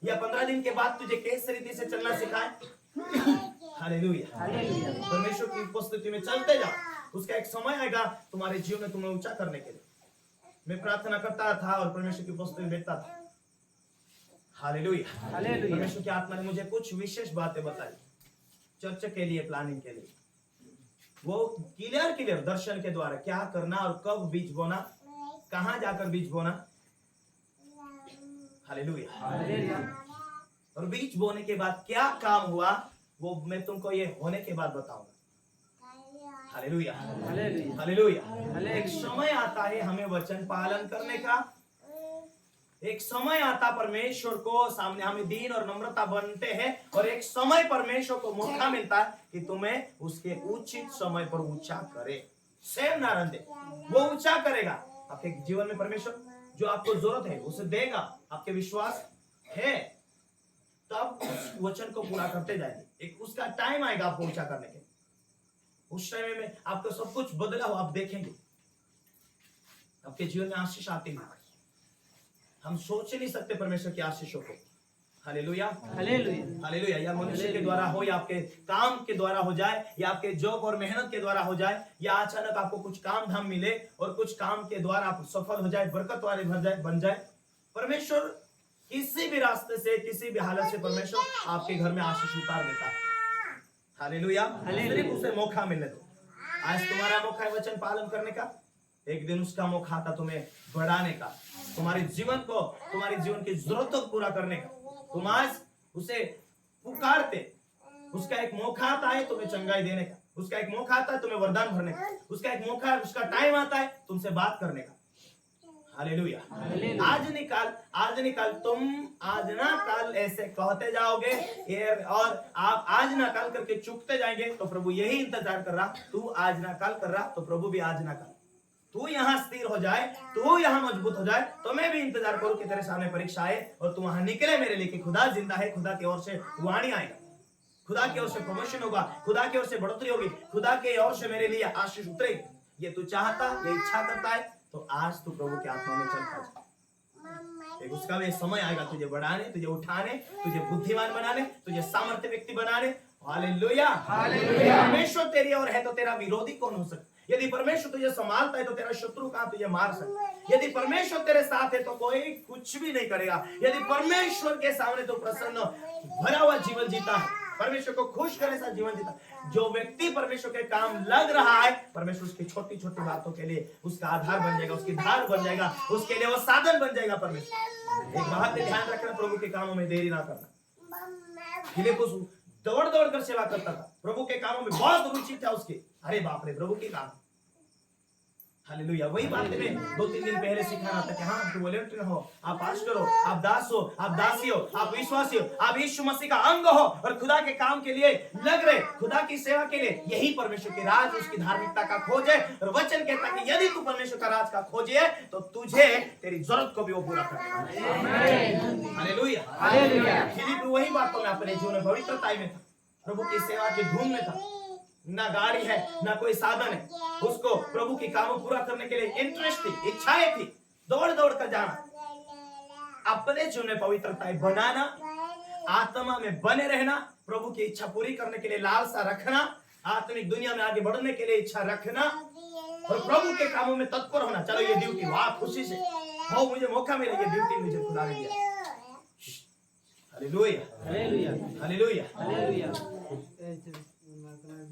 या 15 दिन के बाद तुझे किस रीति से चलना सिखाए। हालेलुया। परमेश्वर की उपस्थिति में चलते जाओ। उसका एक समय आएगा तुम्हारे जीवन में तुम्हें ऊंचा करने के लिए। मैं प्रार्थना करता था और परमेश्वर की उपस्थिति में बैठता था। हालेलुया। परमेश्वर की आत्मा ने मुझे कुछ विशेष बातें बताई चर्च के लिए, प्लानिंग के लिए। वो क्लियर दर्शन के द्वारा क्या करना और कब बीज बोना, कहां जाकर बीज बोना। हालेलुया। और बीज बोने के बाद क्या काम हुआ वो मैं तुमको ये होने के बाद बताऊंगा। हालेलुया। हालेलुया। एक समय आता है हमें वचन पालन करने का। एक समय आता परमेश्वर को सामने हमें दीन और नम्रता बनते हैं, और एक समय परमेश्वर को मौका मिलता है कि तुम्हें उसके उचित समय पर ऊंचा करे। सेम नारन दे, वो ऊंचा करेगा आपके जीवन में। परमेश्वर जो आपको जरूरत है उसे देगा। आपके विश्वास है तब उस वचन को पूरा करते जाएंगे। एक उसका टाइम आएगा आपको ऊंचा करने के। उस टाइम में आपको सब कुछ बदला हो आप देखेंगे। आपके जीवन में आशीष आती है। हम सोच नहीं सकते परमेश्वर की आशीषों को। हालेलुया। हालेलुया। या मनुष्य के द्वारा हो, या आपके काम के द्वारा हो जाए, या आपके जॉब और मेहनत के द्वारा हो जाए, या अचानक आपको कुछ काम धाम मिले और कुछ काम के द्वारा आप सफल हो जाए, बरकत वाले बन जाए। परमेश्वर किसी भी रास्ते से, किसी भी हालत से परमेश्वर आपके घर में आशीष उतार देता है। हालेलुया। सिर्फ उसे मौका मिलने दो। आज तुम्हारा मौका है वचन पालन करने का। एक दिन उसका मौका आता तुम्हें बढ़ाने का, तुम्हारे जीवन को, तुम्हारे जीवन की जरूरतों को पूरा करने का। तुम आज उसे पुकारते, उसका एक मौका आता है तुम्हें चंगाई देने का। उसका एक मौका आता है तुम्हें वरदान भरने का। उसका एक मौका, उसका टाइम आता है तुमसे बात करने का। हालेलुया। आज निकाल तुम आज ना कल ऐसे कहते जाओगे और आप आज ना कल करके चुकते जाएंगे, तो प्रभु यही इंतजार कर रहा। तू आज ना कल कर रहा तो प्रभु भी आज ना कल। तू यहाँ स्थिर हो जाए, तू यहाँ मजबूत हो जाए, तो मैं भी इंतजार करूं कि तेरे सामने परीक्षा आए और तू वहां निकले मेरे लिए कि खुदा जिंदा है। खुदा की ओर से वाणी आएगा, खुदा की ओर से प्रमोशन होगा, खुदा की ओर से बढ़ोतरी होगी, खुदा की ओर से मेरे लिए आशीष उतरेगी। ये तू चाहता, ये इच्छा करता है, तो आज तू प्रभु के आत्मा में चलता जा। एक उसका भी समय आएगा तुझे बढ़ाने, तुझे उठाने, तुझे बुद्धिमान बनाने, तुझे सामर्थ्य व्यक्ति बनाने। हालेलुया। परमेश्वर तेरी ओर है तो तेरा विरोधी कौन हो सकता? यदि परमेश्वर तुझे संभालता है तो तेरा शत्रु कहां तुझे मार सकता है? यदि परमेश्वर तेरे साथ है तो कोई कुछ भी नहीं करेगा। यदि परमेश्वर के सामने तो प्रसन्न भरा हुआ जीवन जीता है, परमेश्वर को खुश करे सा जीवन जीता, जो व्यक्ति परमेश्वर के काम लग रहा है, परमेश्वर उसकी छोटी छोटी बातों के लिए उसका आधार बन जाएगा, उसकी धार बन जाएगा, उसके लिए वो साधन बन जाएगा। परमेश्वर एक बात पे ध्यान रखना, प्रभु के कामों में देरी ना करना। फिलिप्पुस दौड़ दौड़ कर सेवा करता था, प्रभु के कामों में बहुत रुचि था उसकी। अरे बाप रे, प्रभु के काम। हालेलुया। वही बात में 2-3 दिन पहले सिखाना था कि हाँ आप वॉलंटियर हो, आप पास्टर हो, आप दास हो, आप दासी हो, आप विश्वासी हो, आप यीशु मसीह का अंग हो और खुदा के काम के लिए लग रहे, खुदा की सेवा के लिए। यही परमेश्वर के राज, उसकी धार्मिकता का खोज है। और वचन कहता है कि यदि तू परमेश्वर का राज का खोज है तो तुझे तेरी जरूरत को भी वो पूरा करेगा। हालेलुया। फिलिप वही बातों में अपने जीवन में पवित्रता में था, प्रभु की सेवा की धूम में था। ना गाड़ी है, ना कोई साधन है, उसको प्रभु की काम पूरा करने के लिए इंटरेस्ट थी, इच्छाएं थी, दौड़ दौड़ कर जाना, अपने जीवन में पवित्रता बनाना, आत्मा में बने रहना, प्रभु की इच्छा पूरी करने के लिए लालसा रखना, आत्मिक दुनिया में आगे बढ़ने के लिए इच्छा रखना और प्रभु के कामों में तत्पर होना। चलो ये ड्यूटी, वाह खुशी से हो, मुझे मौका मिला, ये ड्यूटी मुझे खुदा ने दिया। हालेलुया। हालेलुया। हालेलुया।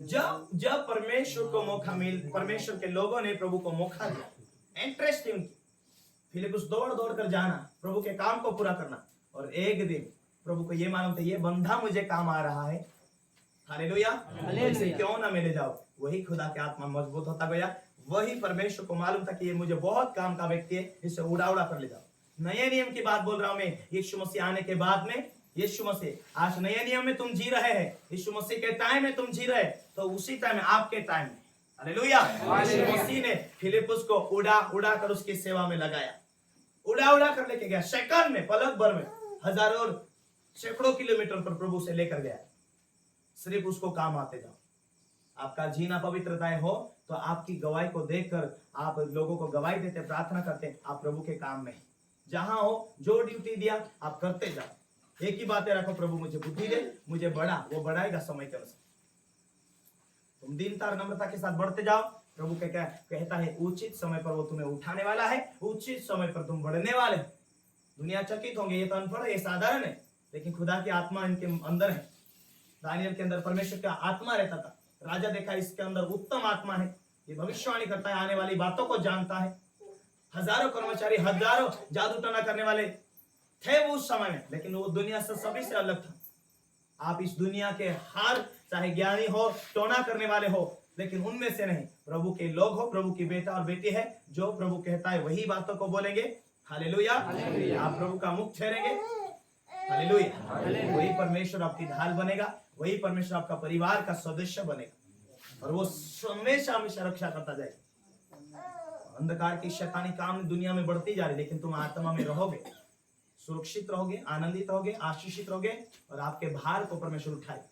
जब परमेश्वर को मौका परमेश्वर के लोगों ने प्रभु को मौका दिया, इंटरेस्ट थी उनकी, फिलिप्पुस दौड़ दौड़ कर जाना, प्रभु के काम को पूरा करना। और एक दिन प्रभु को ये मालूम था ये बंधा मुझे काम आ रहा है। हालेलुया। इसे क्यों ना मिले जाओ। वही खुदा के आत्मा मजबूत होता गया। वही परमेश्वर को मालूम था कि ये मुझे बहुत काम का व्यक्ति है, इसे उड़ा उड़ा कर ले जाओ। नए नियम की बात बोल रहा हूं मैं। यीशु मसीह आने के बाद में, यीशु मसीह आज नए नियम में तुम जी रहे हैं, यीशु मसीह के टाइम में तुम जी रहे, तो उसी टाइम आपके टाइम में। हालेलुया। यीशु मसीह ने फिलिप्पुस को उड़ा उड़ा कर उसकी सेवा में लगाया, उड़ा उड़ा कर लेके गया। सेकंड में, पलक भर में हजारों और सैकड़ों किलोमीटर पर प्रभु से लेकर गया। सिर्फ उसको काम आते जाओ। आपका जीना पवित्रता हो तो आपकी गवाही को देखकर आप लोगों को गवाही देते, प्रार्थना करते, आप प्रभु के काम में जहां हो, जो ड्यूटी दिया आप करते जाओ। एक ही बातें रखो, प्रभु मुझे बुद्धि दे, मुझे बढ़ा, वो बढ़ाएगा समय के अनुसार। तुम दीनता और नम्रता के साथ बढ़ते जाओ, प्रभु कहता है उचित समय पर वो तुम्हें उठाने वाला है, उचित समय पर तुम बढ़ने वाले हो। दुनिया चकित होंगे, ये तो अनपढ़ है, ये साधारण है, लेकिन खुदा की आत्मा इनके अंदर है। दानियल के अंदर परमेश्वर का आत्मा रहता था। राजा देखा इसके अंदर उत्तम आत्मा है, ये भविष्यवाणी करता है, आने वाली बातों को जानता है। हजारों कर्मचारी, हजारों जादू टोना करने वाले थे वो उस समय में, लेकिन वो दुनिया से सभी से अलग था। आप इस दुनिया के हर, चाहे ज्ञानी हो, टोना करने वाले हो, लेकिन उनमें से नहीं। प्रभु के लोग हो, प्रभु की बेटा और बेटी है, जो प्रभु कहता है वही बातों को बोलेंगे। हालेलुया। आप प्रभु का मुख ठहरेंगे। हालेलुया। वही परमेश्वर आपकी ढाल बनेगा, वही परमेश्वर आपका परिवार का सदस्य बनेगा, और वो हमेशा हमेशा रक्षा करता जाएगा। अंधकार की शैतानी काम दुनिया में बढ़ती जा रही, लेकिन तुम आत्मा में रहोगे, सुरक्षित रहोगे, आनंदित रहोगे, आशीषित रहोगे, और आपके भार को परमेश्वर उठाए।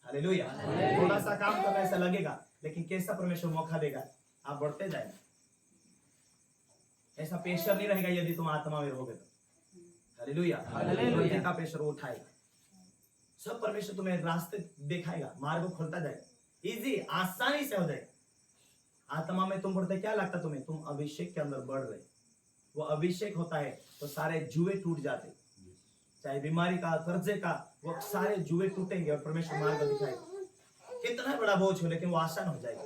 हालेलुया। थोड़ा सा काम करना ऐसा लगेगा, लेकिन कैसा परमेश्वर मौका देगा, आप बढ़ते जाएंगे। ऐसा प्रेशर नहीं रहेगा यदि तुम आत्मा में रहोगे तो। हालेलुया। हालेलुया का प्रेशर उठाएगा, सब परमेश्वर तुम्हें रास्ते दिखाएगा, मार्ग खोलता जाएगा, इजी, आसानी से हो जाएगा। आत्मा में तुम बढ़ते, क्या लगता तुम्हें, तुम अभिषेक के अंदर बढ़ रहे। वो अभिषेक होता है तो सारे जुए टूट जाते, चाहे बीमारी का, कर्जे का, वो सारे जुए टूटेंगे और परमेश्वर मार्ग दिखाएगा। कितना बड़ा बोझ हो, लेकिन वो आसान हो जाएगा,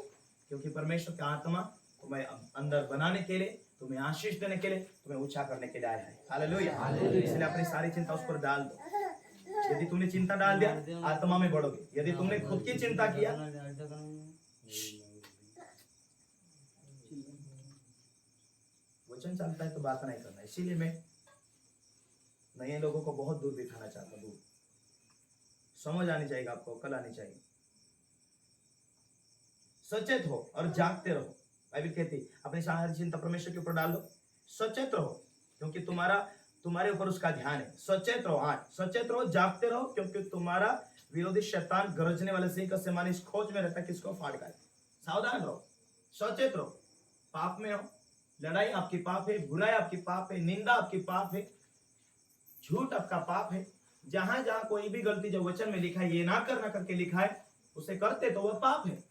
क्योंकि परमेश्वर का आत्मा तुम्हें अंदर बनाने के लिए, तुम्हें आशीष देने के लिए, तुम्हें ऊंचा करने के लिए आया है। हालेलुया। इसलिए अपनी सारी चिंता उस पर डाल दो। यदि तुमने चिंता डाल दिया, आत्मा में बढ़ोगे। यदि तुमने खुद की चिंता किया, वचन चलता है तो बात नहीं करना। इसीलिए मैं नए लोगों को बहुत दूर बिठाना चाहता हूँ। समझ आनी चाहिए आपको, अकल आनी चाहिए। सचेत हो और जागते रहो। बाइबल कहती है अपनी सारी चिंता परमेश्वर के ऊपर डाल दो, सचेत रहो, क्योंकि तुम्हारे ऊपर उसका ध्यान है। सचेत रहो, आज सचेत रहो, जागते रहो, क्योंकि तुम्हारा विरोधी शैतान गरजने वाले सिंह के समान इस खोज में रहता है किसको फाड़ खाए। सावधान रहो, सचेत रहो। पाप में हो, लड़ाई आपकी पाप है, बुराई आपकी पाप है, निंदा आपकी पाप है, झूठ आपका पाप है। जहां जहां कोई भी गलती जो वचन में लिखा है, ये ना करना करके लिखा है, उसे करते तो वह पाप है,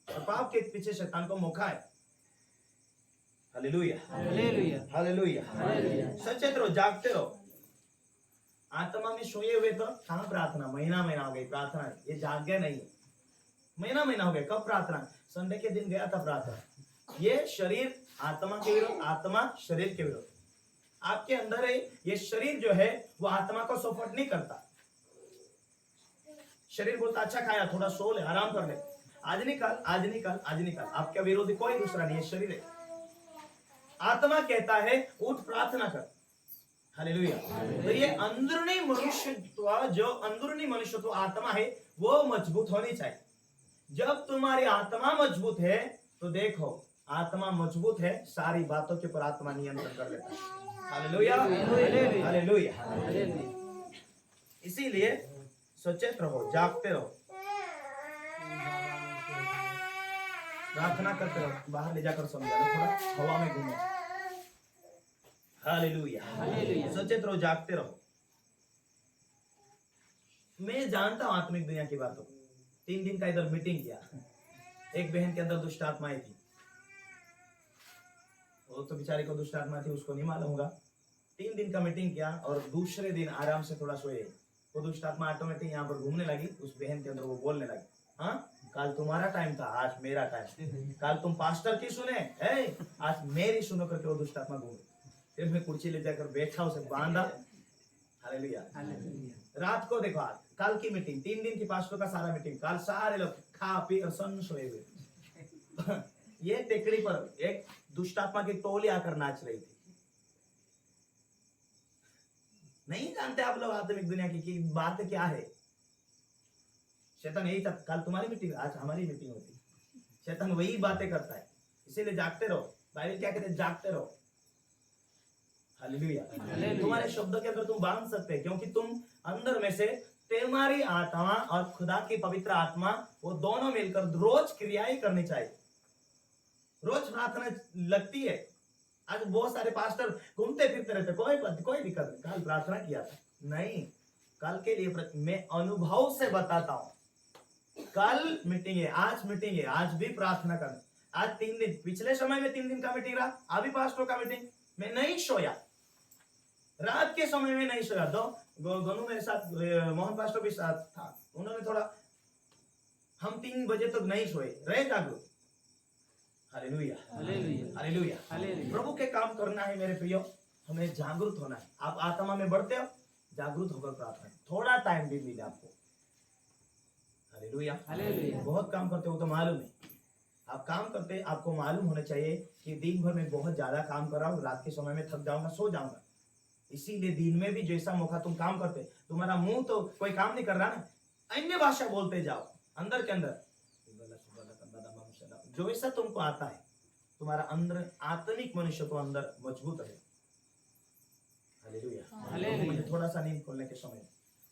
और पाप के पीछे शैतान को मौका है। Hallelujah, hallelujah, hallelujah, hallelujah. सचेत रहो, जागते रहो। आत्मा में सोए हुए तो कहां प्रार्थना, महीना महीना हो गई प्रार्थना, ये जाग गया नहीं, महीना महीना हो गया। कब प्रार्थना, संडे के दिन गया था प्रार्थना। ये शरीर आत्मा के विरोध, आत्मा शरीर के विरोध। आपके अंदर है, ये शरीर जो है वो आत्मा को सपोर्ट नहीं करता। शरीर बोलता अच्छा खाया, थोड़ा सो ले, आराम कर ले, आज निकल, आज निकल, आज निकल। आपका विरोधी कोई दूसरा नहीं है, शरीर है। आत्मा कहता है उठ प्रार्थना कर। हालेलुया। तो ये अंदरूनी मनुष्यत्व, जो अंदरूनी मनुष्यत्व आत्मा है, वो मजबूत होनी चाहिए। जब तुम्हारी आत्मा मजबूत है तो देखो, आत्मा मजबूत है, सारी बातों के ऊपर आत्मा नियंत्रण कर लेता है। Hallelujah, hallelujah. इसीलिए सचेत रहो, जागते रहो, प्रार्थना करते रहो। बाहर ले जाकर समझाओ, थोड़ा हवा में घूमो। Hallelujah, hallelujah. सचेत रहो, जागते रहो। मैं जानता हूं आत्मिक दुनिया की बातों। 3 दिन का इधर मीटिंग किया, एक बहन के अंदर दुष्ट आत्माएं थी। वो तो बेचारी को दुष्ट आत्मा थी, उसको नहीं मालूम होगा। 3 दिन का मीटिंग किया और दूसरे दिन आराम से थोड़ा सोए, वो दुष्ट आत्मा ऑटोमेटिक यहाँ पर घूमने लगी उस बहन के अंदर। वो बोलने लगी, हाँ कल तुम्हारा टाइम था, आज मेरा टाइम। कल तुम पास्टर की सुने, आज मेरी सुनो करके वो दुष्ट आत्मा घूम। फिर मैं कुर्सी ले जाकर बैठा, उसे बांधा। Hallelujah, hallelujah. रात को देखो, आज कल की मीटिंग, 3 दिन की पास्टर का सारा मीटिंग, कल सारे लोग खा पी और सन सोए हुए। ये टेकड़ी पर एक दुष्ट आत्मा की टोली आकर नाच रही थी। नहीं जानते आप लोग आत्मिक दुनिया की बात क्या है। शैतान यही था, कल तुम्हारी मीटिंग, आज हमारी मीटिंग होती। शैतान वही बातें करता है, इसीलिए जागते रहो। बाइबल क्या कहते हैं, जागते रहो। हालेलुया। तुम्हारे शब्दों के अंदर तुम बांध सकते हैं, क्योंकि तुम अंदर में से तुम्हारी आत्मा और खुदा की पवित्र आत्मा, वो दोनों मिलकर रोज क्रियाएं करनी चाहिए। रोज प्रार्थना लगती है। आज बहुत सारे पास्टर घूमते फिरते रहते, कोई दिक्कत नहीं, कल प्रार्थना किया था, नहीं, कल के लिए मैं अनुभव से बताता हूं। कल मीटिंग है, आज मीटिंग है, आज भी प्रार्थना करना। आज 3 दिन, पिछले समय में 3 दिन का मीटिंग रहा, अभी पास्टरों का मीटिंग। मैं नहीं सोया, रात के समय में नहीं सोया। दो दोनों मेरे साथ, मोहन पास्टर भी साथ था, उन्होंने थोड़ा, हम 3 बजे तक नहीं सोए, रहे जागरूक। Hallelujah, hallelujah, hallelujah. प्रभु के काम करना है मेरे प्रियो, हमें जागरूक होना है। आप आत्मा में बढ़ते हो, जागरूक होकर प्रार्थना, थोड़ा टाइम भी मिले आपको। Hallelujah, hallelujah. बहुत काम करते हो तो मालूम है, आप काम करते, आपको मालूम होना चाहिए कि दिन भर में बहुत ज्यादा काम कर रहा हूँ, रात के समय में थक जाऊंगा, सो जाऊंगा। इसीलिए दिन में भी जैसा मौका तुम काम करते, तुम्हारा मुंह तो कोई काम नहीं कर रहा ना, अन्य भाषा बोलते जाओ अंदर के अंदर, जो ऐसा तुमको आता है, तुम्हारा अंदर आत्मिक मनुष्य को अंदर मजबूत है। हालेलुया। मुझे थोड़ा सा नींद खोलने के समय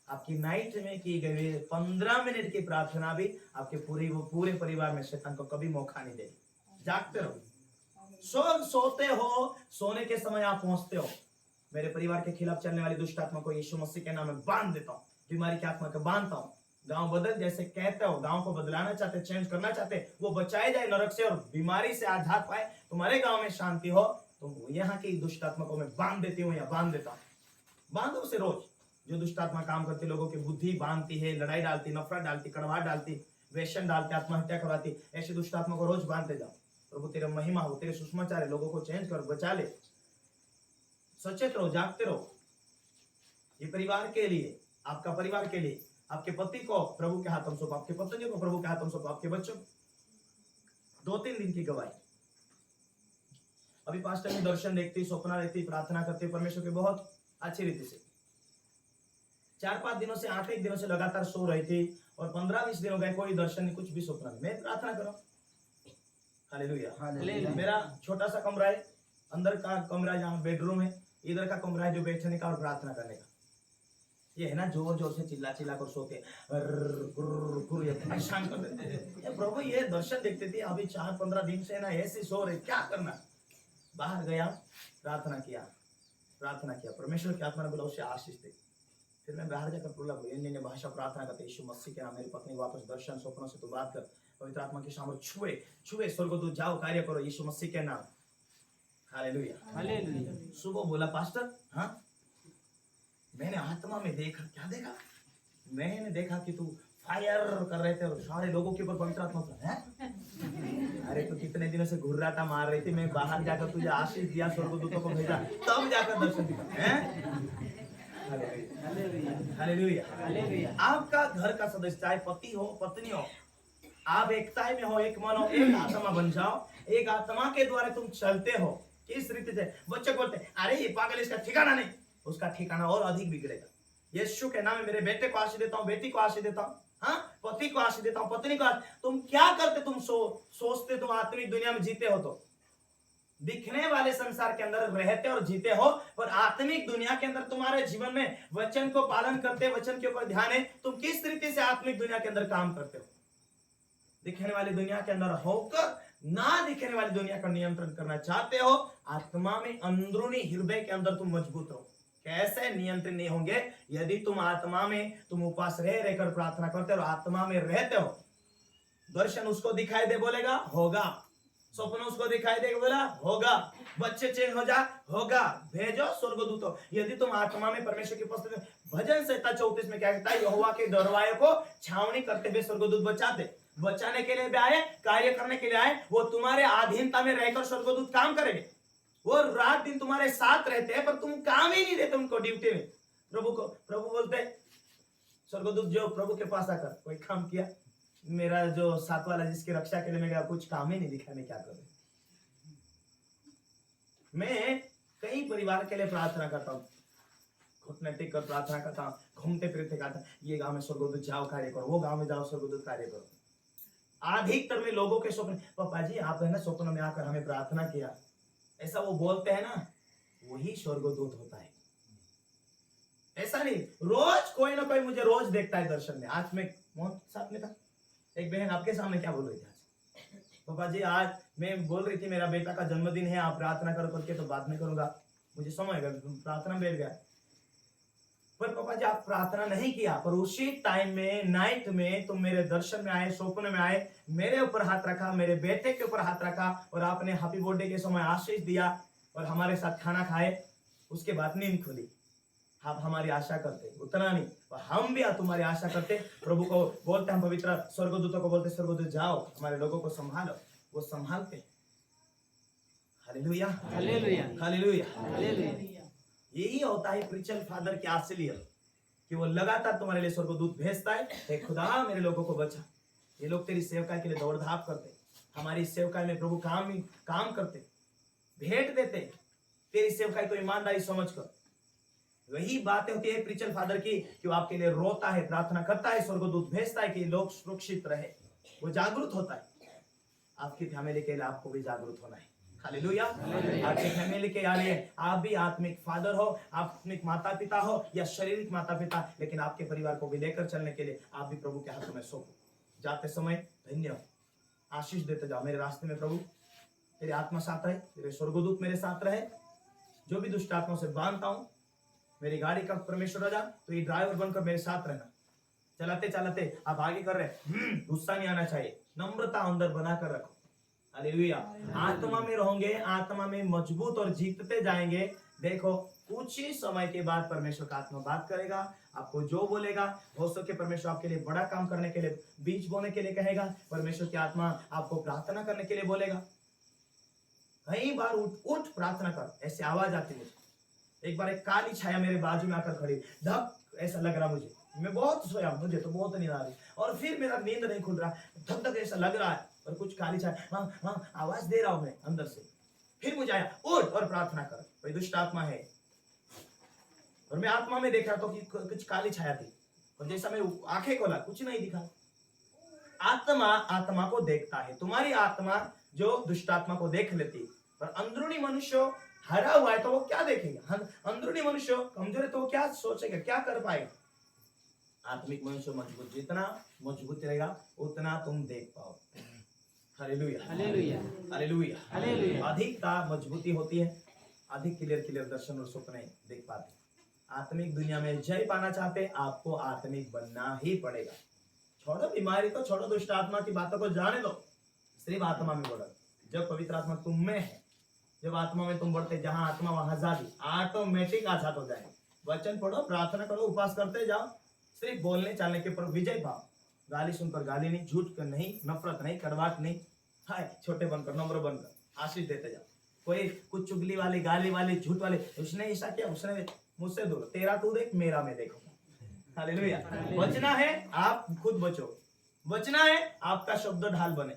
आपकी नाइट में की गई 15 मिनट की प्रार्थना भी आपके पूरे परिवार में शैतान को कभी मौका नहीं देगी। जागते रहो, सोते हो, सोने के समय आप पहुंचते हो। मेरे परिवार के खिलाफ चलने वाली दुष्ट आत्मा को यीशु मसीह के नाम में बांध देता हूँ, बीमारी की आत्मा को बांधता हूँ। गांव बदल, जैसे कहते हो, गांव को बदलाना चाहते, चेंज करना चाहते, वो बचाए जाए नरक से और बीमारी से आजाद पाए, तुम्हारे गांव में शांति हो, तो यहाँ की दुष्ट आत्मा को मैं बांध देती हूँ या बांध देता हूँ। बांधो उसे रोज। जो दुष्ट आत्मा काम करते, लोगों की बुद्धि बांधती है, लड़ाई डालती, नफरत डालती, कड़वाहट डालती, वेश्यन डालती, आत्महत्या करवाती, ऐसी दुष्ट आत्मा को रोज बांधते जाओ। प्रभु तेरा महिमा हो, तेरे सुषमाचार है, लोगों को चेंज कर, बचा ले। सचेत रहो, जागते रहो। ये परिवार के लिए, आपका परिवार के लिए, आपके पति को प्रभु के हाथों सौंपो, आपके पत्नी को प्रभु के हाथों सौंपो, आपके बच्चों 2-3 दिन की गवाही। अभी पास्टर में दर्शन देखती, सपना देखती, प्रार्थना करती परमेश्वर के बहुत अच्छी रीति से। 4-5 दिनों से, 8-1 दिनों से लगातार सो रही थी, और 15-20 दिन हो गए कोई दर्शन नहीं, कुछ भी सपना नहीं। मैं प्रार्थना करो। हालेलुया। मेरा छोटा सा कमरा है, अंदर का कमरा जहाँ बेडरूम है, इधर का कमरा है जो बैठने का और प्रार्थना करने का। ये है ना, जोर जोर से चिल्ला चिल्ला कर सोते, परेशान कर देते। प्रभु ये दर्शन देखते थे, अभी 4-15 दिन से ना ऐसे सो रहे, क्या करना। बाहर गया, प्रार्थना किया, परमेश्वर की आत्मा ने बोला उसे आशीष दे। फिर मैं बाहर जाकर बोला, अन्य भाषा प्रार्थना करते, यीशु मसीह के नाम, मेरी पत्नी वापस दर्शन स्वप्नों से तू बात कर, पवित्र आत्मा के सामर्थ्य छुए स्वर्गदूत, जाओ कार्य करो यीशु मसीह के नाम। Hallelujah, hallelujah. सुबह बोला, पास्टर हाँ, मैंने आत्मा में देखा। क्या देखा? मैंने देखा कि तू फायर कर रहे थे और सारे लोगों के ऊपर पवित्र आत्मा है। अरे तू कितने दिनों से घुर्राटा मार रही थी, मैं बाहर जाकर तुझे आशीष दिया, स्वर्गदूतों को भेजा, तब जाकर दर्शन दिखा। हालेलुया। आपका घर का सदस्य, चाहे पति हो पत्नी हो, आप एकता में हो, एक मन हो, एक आत्मा बन जाओ। एक आत्मा के द्वारा तुम चलते हो। किस रीति से? बच्चे बोलते अरे ये पागल, इसका ठिकाना नहीं, उसका ठिकाना और अधिक बिगड़ेगा। यीशु के नाम में मेरे बेटे को आशीष देता हूँ, बेटी को आशीष देता हूँ, हाँ, पति को आशीष देता हूँ, पत्नी को। तुम क्या करते? तुम सोचते तुम आत्मिक दुनिया में जीते हो, तो दिखने वाले संसार के अंदर रहते और जीते हो, पर आत्मिक दुनिया के अंदर तुम्हारे जीवन में वचन को पालन करते, वचन के ऊपर ध्यान है, तुम किस तरीके से आत्मिक दुनिया के अंदर काम करते हो। दिखने वाली दुनिया के अंदर होकर ना दिखने वाली दुनिया का नियंत्रण करना चाहते हो। आत्मा में, अंदरूनी हृदय के अंदर तुम मजबूत हो। कैसे नियंत्रण नहीं होंगे? यदि तुम आत्मा में, तुम उपास रहकर प्रार्थना करते हो, आत्मा में रहते हो। दर्शन उसको दिखाई दे, बोलेगा होगा। स्वप्न उसको दिखाई देगा, बोला होगा। बच्चे चेंज हो जा, होगा। भेजो स्वर्गदूतों। यदि तुम आत्मा में परमेश्वर की उपस्थिति में, भजन संहिता 34 में क्या कहता है? यहोवा के दरवाजे को छावनी करते हुए स्वर्गदूत बचाते। बचाने के लिए भी आए, कार्य करने के लिए आए। वो तुम्हारे अधीनता में रहकर स्वर्गदूत काम करेंगे। वो रात दिन तुम्हारे साथ रहते हैं, पर तुम काम ही नहीं देते उनको ड्यूटी में। प्रभु बोलते स्वर्गदूत जो प्रभु के पास आकर कोई काम किया, मेरा जो साथ वाला जिसकी रक्षा के लिए मैं गया, कुछ काम ही नहीं दिखा, मैं क्या करूं। मैं कई परिवार के लिए प्रार्थना करता हूँ, घुटने टेक कर प्रार्थना करता हूँ, घूमते फिरते कहता, ये गांव में स्वर्गदूत जाओ कार्य करो, वो गांव में जाओ स्वर्गदूत कार्य करो। अधिकतर में लोगों के स्वप्न, पापा जी आप है ना स्वप्न में आकर हमें प्रार्थना किया, ऐसा वो बोलते हैं ना, वही स्वर्गदूत होता है। ऐसा नहीं, रोज कोई ना कोई मुझे रोज देखता है दर्शन में। आज मैं साथ में था, एक बहन आपके सामने क्या बोल रही थी, आज पापा जी आज मैं बोल रही थी मेरा बेटा का जन्मदिन है, आप प्रार्थना करो करके, तो बाद में करूंगा, मुझे समय गया, प्रार्थना में बैठ गया। पर पापा जी आप प्रार्थना नहीं किया, पर उसी टाइम में नाइट में तुम मेरे दर्शन में आए, स्वप्न में आए, मेरे ऊपर हाथ रखा, मेरे बेटे के ऊपर हाथ रखा और आपने हैप्पी बर्थडे के समय आशीष दिया और हमारे साथ खाना खाए। उसके बाद नींद खुली। आप हमारी आशा करते, उतना नहीं, हम भी तुम्हारी आशा करते। प्रभु को बोलते, हम पवित्र स्वर्गदूतों को बोलते, स्वर्गदूत जाओ हमारे लोगों को संभालो, वो संभालते। Hallelujah, hallelujah, hallelujah. हालेलुया। यही होता है प्रीचर फादर की असलियत, कि वो लगातार तुम्हारे लिए स्वर्गदूत भेजता है। हे खुदा मेरे लोगों को बचा। ये लोग तेरी सेवकाई के लिए दौड़ धाप करते, हमारी सेवकाई में प्रभु काम करते, भेंट देते तेरी सेवकाई को ईमानदारी समझकर। वही बातें होती है प्रीचर फादर की, कि वो आपके लिए रोता है, प्रार्थना करता है, स्वर्गदूत भेजता है कि लोग सुरक्षित रहे। वो जागरूक होता है। आपकी फैमिली के लिए आपको भी जागरूक होना है। हालेलुया। आपकी फैमिली के लिए आप भी आत्मिक फादर हो, आत्मिक माता पिता हो या शारीरिक माता पिता, लेकिन आपके परिवार को भी लेकर चलने के लिए आप भी प्रभु के हाथों में सौंपो। जाते समय धन्य आशीष देते जाओ। मेरे रास्ते में प्रभु तेरी आत्मा साथ रहे, तेरे स्वर्गदूत मेरे साथ रहे। जो भी दुष्ट आत्माओं से बांधता हूं, मेरी गाड़ी का परमेश्वर राजा तो ये ड्राइवर बनकर मेरे साथ रहना। चलाते चलाते आप आगे कर रहे, गुस्सा नहीं आना चाहिए, नम्रता अंदर बनाकर रखो। हालेलुया। आत्मा में रहोगे, आत्मा में मजबूत और जीतते जाएंगे। देखो कुछ ही समय के बाद परमेश्वर का आत्मा बात करेगा, आपको जो बोलेगा हो सके परमेश्वर आपके लिए बड़ा काम करने के लिए, बीज बोने के लिए कहेगा। परमेश्वर की आत्मा आपको प्रार्थना करने के लिए बोलेगा। कई बार उठ प्रार्थना कर, ऐसी आवाज आती है। एक बार एक काली छाया मेरे बाजू में आकर खड़ी, धक ऐसा लग रहा मुझे, मैं बहुत सोया, मुझे तो बहुत नींद आ रही, और फिर मेरा नींद नहीं खुल रहा, धक धक ऐसा लग रहा है और कुछ काली छाया, हाँ हाँ आवाज दे रहा हूं मैं अंदर से। फिर मुझे आया, उठ और प्रार्थना कर, कोई दुष्ट आत्मा है। और मैं आत्मा में देख रहा था कि कुछ काली छाया थी, और जैसा मैं आंखें खोला कुछ नहीं दिखा। आत्मा आत्मा को देखता है। तुम्हारी आत्मा जो दुष्ट आत्मा को देख लेती, पर अंदरूनी मनुष्य हरा हुआ है तो वो क्या देखेगा? अंदरूनी मनुष्य कमजोर है तो वो क्या सोचेगा, क्या कर पाएगा? आत्मिक मनुष्य मजबूत, जितना मजबूत रहेगा उतना तुम देख पाओ। Hallelujah, hallelujah, hallelujah, hallelujah. अधिकता मजबूती होती है, अधिक क्लियर दर्शन और सपने देख पाते। आत्मिक दुनिया में जय पाना चाहते, आपको आत्मिक बनना ही पड़ेगा। छोड़ो बीमारी को, छोड़ो दुष्ट आत्मा की बातों को, जाने दो, सिर्फ आत्मा में बढ़ो। जब पवित्र आत्मा तुम में है, जब आत्मा में तुम बढ़ते, जहां आत्मा वहां आजादी, ऑटोमेटिक आजाद हो जाए। वचन पढ़ो, प्रार्थना करो, उपवास करते जाओ, सिर्फ बोलने चालने के पर विजय पाओ। गाली सुनकर गाली नहीं, झूठ कर नहीं, नफरत नहीं, कड़वाहट नहीं, हाय छोटे बनकर, नम्र बनकर आशीष देते जाओ। कोई कुछ चुगली वाली, गाली वाली, झूठ वाले, उसने ऐसा किया, उसने मुझसे दूर, तेरा तू देख, मेरा मैं देखूंगा। हालेलुया। बचना है, आप खुद बचो। बचना है, आपका शब्द ढाल बने।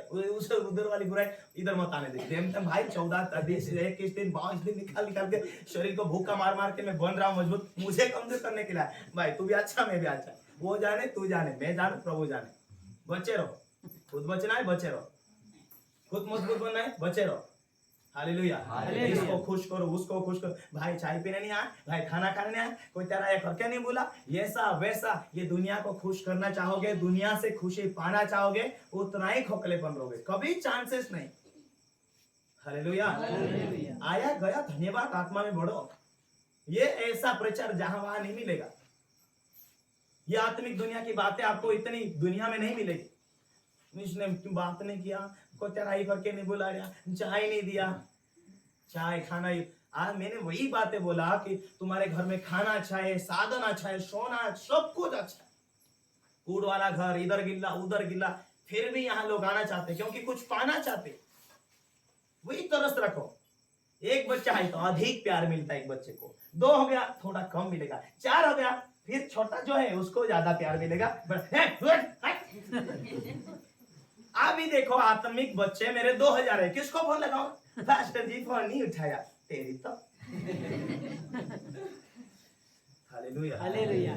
उसे उधर वाली बुराई इधर मत आने दे। भाई 14 दिन 21 दिन 22 दिन निकाल के शरीर को भूखा मार मार के मैं बन रहा हूँ मजबूत, मुझे कमजोर करने के लिए। भाई तू भी अच्छा, मैं भी अच्छा, वो जाने तू जाने, मैं जानू प्रभु जाने। बचे रहो, खुद बचना है, बचे रहो, खुद मजबूत बनना है, बचे रहो। हालेलुया। इसको खुश करो, उसको खुश करो। भाई चाय पीने नहीं आया, भाई खाना खाने नहीं आया, कोई तेरा ये करके नहीं बोला, ऐसा वैसा। ये दुनिया को खुश करना चाहोगे, दुनिया से खुशी पाना चाहोगे, उतना ही खोखलेपन रहोगे, कभी चांसेस नहीं। हालेलुया। आया गया धन्यवाद, आत्मा में बढ़ो। ये ऐसा प्रचार जहां वहां नहीं मिलेगा। ये आत्मिक दुनिया की बातें आपको इतनी दुनिया में नहीं मिलेगी। इसने बात नहीं किया, को तेरा ही करके नहीं बुला रहा, चाय नहीं दिया, चाय खाना ही। आज मैंने वही बातें बोला कि तुम्हारे घर में खाना अच्छा है, साधन अच्छा है, सोना सब कुछ अच्छा है, कूड़ वाला घर, इधर गिल्ला उधर गिल्ला, फिर भी यहाँ लोग आना चाहते क्योंकि कुछ पाना चाहते। वही तरस रखो। एक बच्चा है तो अधिक प्यार मिलता है एक बच्चे को, 2 हो गया थोड़ा कम मिलेगा, 4 हो गया फिर छोटा जो है उसको ज्यादा प्यार मिलेगा। अभी देखो आत्मिक बच्चे मेरे 2000 है, किसको फोन लगाओ? पास्टर जी फोन नहीं उठाया, तेरी तो। Hallelujah, hallelujah.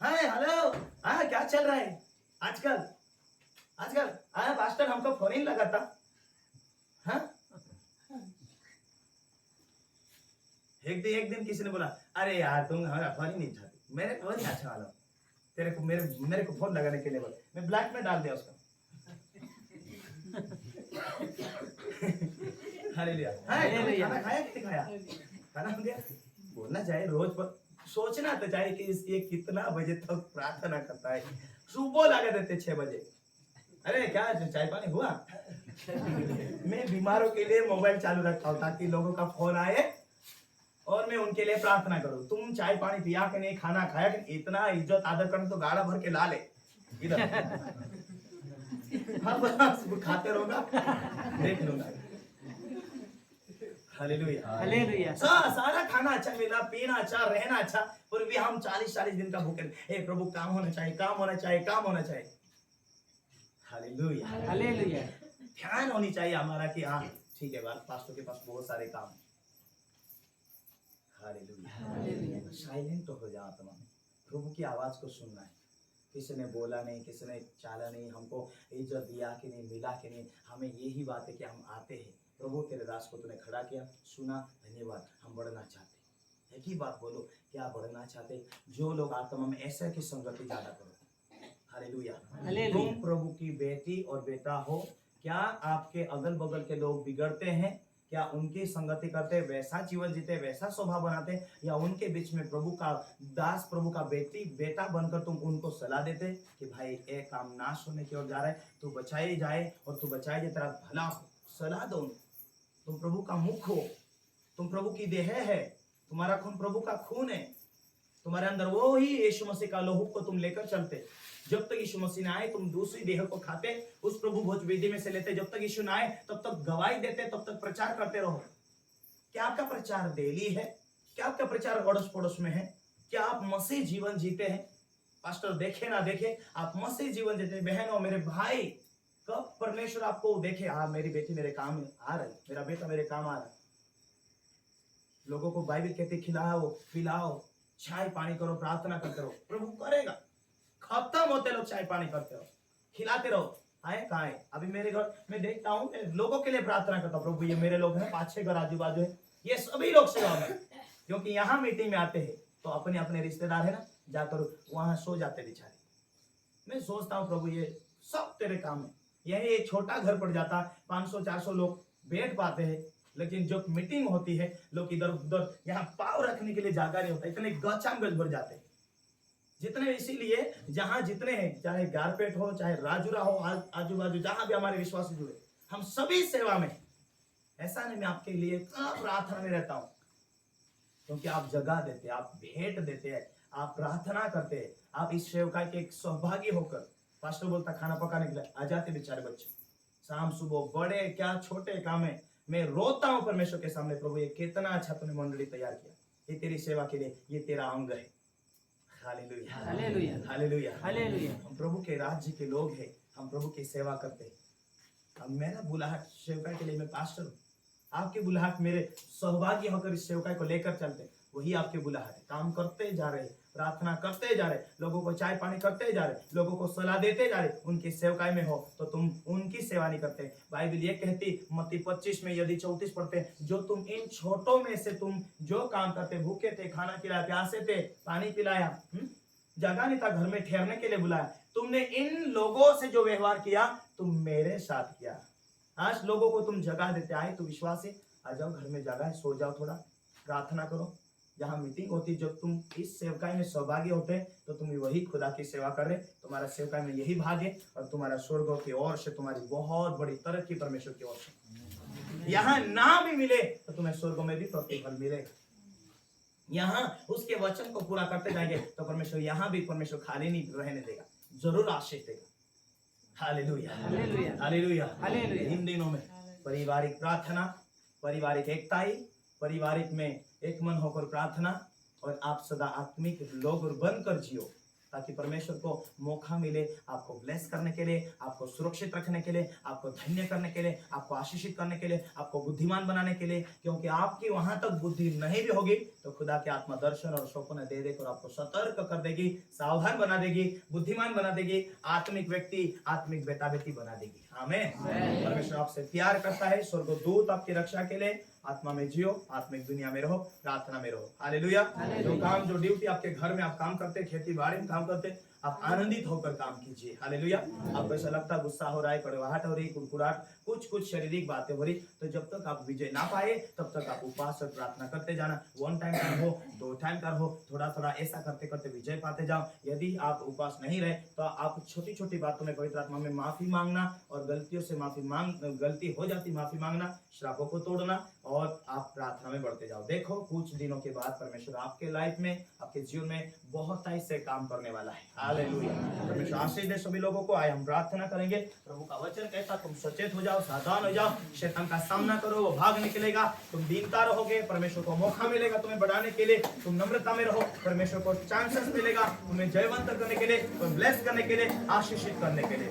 हाय हेलो, हाँ क्या चल रहा है आजकल? हाँ पास्टर हमको फोन ही लगा था। हाँ एक दिन किसी ने बोला, अरे यार तुम हमारा फोन ही नहीं उठाते। मेरे फोन ही अच्छा वाला, तेरे को मेरे को फोन लगाने के लिए बोला, मैं ब्लैक में डाल दिया उसका। हालेलुया। खाना खाया कि नहीं खाया? खाना हो गया? बोलना चाहिए रोज पर सोचना तो चाहिए कि ये कितना बजे तक प्रार्थना करता है। सुबह लगा देते 6 बजे। अरे क्या चाय पानी हुआ? मैं बीमारों के लिए मोबाइल चालू रखता हूँ ताकि लोगों का फोन आए और मैं उनके लिए प्रार्थना करूँ। तुम चाय पानी पिया कि नहीं, खाना खाया कि नहीं, इतना इज्जत आदर करना तो गाड़ा भर के ला ले इधर। हाँ बस खाते रहोगा, देख लूंगा। Hallelujah hallelujah. सारा खाना अच्छा मिला, पीना अच्छा, रहना अच्छा, फिर भी हम 40-40 दिन का भूखे। हे प्रभु काम होना चाहिए, काम होना चाहिए, काम होना चाहिए। Hallelujah hallelujah. ध्यान होनी चाहिए हमारा कि हाँ ठीक है, बात पास्टर के पास बहुत सारे काम। हालेलुया साइलेंट हो जा आत्मा में, प्रभु की आवाज को सुनना है। किसी ने बोला नहीं, किसी ने चाला नहीं, हमको इज्जत दिया कि नहीं, मिला कि नहीं, हमें यही बात है कि हम आते हैं प्रभु तेरे दास को तूने खड़ा किया, सुना, धन्यवाद। हम बढ़ना चाहते, एक ही बात बोलो, क्या बढ़ना चाहते? जो लोग आत्मा में ऐसा की संगति ज्यादा करो। हालेलुया तुम प्रभु की बेटी और बेटा हो। क्या आपके अगल बगल के लोग बिगड़ते हैं? क्या उनकी संगति करते, वैसा जीवन जीते, वैसा स्वभाव बनाते, या उनके बीच में प्रभु का दास, प्रभु का बेटी बेटा बनकर तुम उनको सलाह देते कि भाई एक काम नाश होने की ओर जा रहा है, तू बचाए जाए और तू बचाए जाए, तेरा भला हो, सलाह दो। तुम प्रभु का मुख हो, तुम प्रभु की देह है, तुम्हारा खून प्रभु का खून है, तुम्हारे अंदर वो ही यीशु मसीह का लहू को तुम लेकर चलते। जब तक यीशु मसीह ना आए तुम दूसरी देह को खाते, उस प्रभु भोज वेदी में से लेते। जब तक यीशु ना आए तब तक गवाही देते, तब तक प्रचार करते रहो। क्या आपका प्रचार डेली है? क्या आपका प्रचार अड़ोस पड़ोस में है? क्या आप मसीह जीवन जीते हैं? पास्टर देखे ना देखे, आप मसीह जीवन जीते हैं। बहनों, मेरे भाई, कब परमेश्वर आपको देखे, हाँ मेरी बेटी मेरे काम आ रही, मेरा बेटा मेरे काम आ रहा है। लोगों को बाइबल कहते खिलाओ, पिलाओ, चाय पानी करो, प्रार्थना करते रहो, प्रभु करेगा। खत्म होते लोग चाय पानी करते रहो, खिलाते रहो। आए कहाँ है? अभी मेरे घर में देखता हूँ, लोगों के लिए प्रार्थना करता हूँ, प्रभु ये मेरे लोग हैं, 5-6 घर आजू बाजू है, ये सभी लोग सेवा में, क्योंकि यहाँ मीटिंग में आते हैं तो अपने अपने रिश्तेदार है ना, जाकर वहां सो जाते बेचारे। मैं सोचता हूँ प्रभु ये सब तेरे काम है। यही एक छोटा घर पड़ जाता, 500-400 लोग बैठ पाते हैं, लेकिन जब मीटिंग होती है लोग इधर उधर, यहाँ पाव रखने के लिए जगह नहीं होता, इतने गचाम गज भर जाते हैं जितने। इसीलिए जहां जितने हैं, चाहे गारपेट हो, चाहे राजुरा हो, आजू बाजू जहां भी हमारे विश्वासी जुड़े, हम सभी सेवा में। ऐसा नहीं मैं आपके लिए प्रार्थना में रहता हूं, क्योंकि आप जगह देते, आप भेंट देते हैं, आप प्रार्थना करते हैं, आप इस सेवकाई के एक सहभागी होकर। पास्टर बोलता खाना पकाने के लिए आ जाते बेचारे बच्चे, शाम सुबह, बड़े क्या छोटे काम है। मैं रोता हूं परमेश्वर के सामने, प्रभु ये कितना अच्छा तूने मंडली तैयार किया, ये तेरी सेवा के लिए, ये तेरा अंग है। Hallelujah hallelujah hallelujah hallelujah. हम प्रभु के राज्य के लोग हैं, हम प्रभु की सेवा करते हैं। अब मेरा बुलाहट सेवकाई के लिए, मैं पास्टर हूँ, आपकी बुलाहट मेरे सहभागी होकर इस सेवकाई को लेकर चलते, वही आपकी बुलाहट है। काम करते जा रहे, प्रार्थना करते जा रहे, लोगों को चाय पानी करते जा रहे, लोगों को सलाह देते जा रहे, उनकी सेवकाई में हो तो तुम उनकी सेवा नहीं करते। बाइबल ये कहती मत्ती 25 में यदि 34 पढ़ते, जो तुम इन छोटों में से तुम जो काम करते, भूखे थे खाना खिलाया, प्यासे थे पानी पिलाया, जगह नहीं था घर में ठहरने के लिए बुलाया, तुमने इन लोगों से जो व्यवहार किया तुम मेरे साथ किया। आज लोगों को तुम जगह देते, आए तो विश्वास है, आ जाओ घर में जगह है, सो जाओ, थोड़ा प्रार्थना करो। जहाँ मीटिंग होती, जब तुम इस सेवकाई में सहभागी होते तो तुम वही खुदा की सेवा कर रहे, तुम्हारा सेवकाई में यही भाग है, और तुम्हारा स्वर्ग की ओर से तुम्हारी बहुत बड़ी तरक्की परमेश्वर की ओर से। यहाँ ना भी मिले तो तुम्हें स्वर्ग में भी प्रतिफल मिलेगा। यहाँ उसके वचन को पूरा करते जाएंगे तो परमेश्वर यहाँ भी परमेश्वर खाली नहीं रहने देगा, जरूर आशीष देगा। Hallelujah hallelujah hallelujah hallelujah. इन दिनों में पारिवारिक प्रार्थना, पारिवारिक एकताई, पारिवारिक में एक मन होकर प्रार्थना, और आप सदा आत्मिक लोग बनकर जियो, ताकि परमेश्वर को मौका मिले आपको ब्लेस करने के लिए, आपको सुरक्षित रखने के लिए, आपको धन्य करने के लिए, आपको आशीषित करने के लिए, आपको बुद्धिमान बनाने के लिए। क्योंकि आपकी वहां तक बुद्धि नहीं भी होगी तो खुदा के आत्मा दर्शन और स्वप्न दे देकर आपको सतर्क कर देगी, सावधान बना देगी, बुद्धिमान बना देगी, आत्मिक व्यक्ति, आत्मिक बेटा बेटी बना देगी। आमीन। परमेश्वर आपसे प्यार करता है, स्वर्गदूत आपकी रक्षा के लिए आत्मा में जियो, आत्मिक दुनिया में रहो, प्रार्थना में रहो। हालेलुया। जो काम, जो ड्यूटी आपके घर में आप काम करते, खेती बाड़ी में काम करते, आप आनंदित होकर काम कीजिए। हालेलुया। आपको ऐसा लगता है गुस्सा हो रहा है, कड़वाहट हो रही, कुड़कुड़ाहट, कुछ शारीरिक बातें हो रही, तो जब तक आप विजय ना पाए तब तक आप उपवास और प्रार्थना करते जाना। 1 टाइम का हो, 2 टाइम का हो, थोड़ा थोड़ा ऐसा करते करते विजय पाते जाओ। यदि आप उपवास नहीं रहे तो आप छोटी छोटी बातों में पवित्र आत्मा में माफी मांगना, और गलतियों से गलती हो जाती माफी मांगना, श्रापों को तोड़ना, और आप प्रार्थना में बढ़ते जाओ। देखो कुछ दिनों के बाद परमेश्वर आपके लाइफ में, आपके जीवन में बहुत ऐसे काम करने वाला है। हालेलुया। परमेश्वर आशीष दे सभी लोगों को। आए हम प्रार्थना करेंगे। प्रभु का वचन कहता, तुम सचेत हो जाओ, सावधान हो जाओ, शैतान का सामना करो, वो भाग निकलेगा। तुम दीनता रहोगे, परमेश्वर को मौका मिलेगा तुम्हें बढ़ाने के लिए। तुम नम्रता में रहो, परमेश्वर को चांसेस मिलेगा तुम्हें जयवंत करने के लिए, तुम्हें ब्लेस करने के लिए, आशीषित करने के लिए।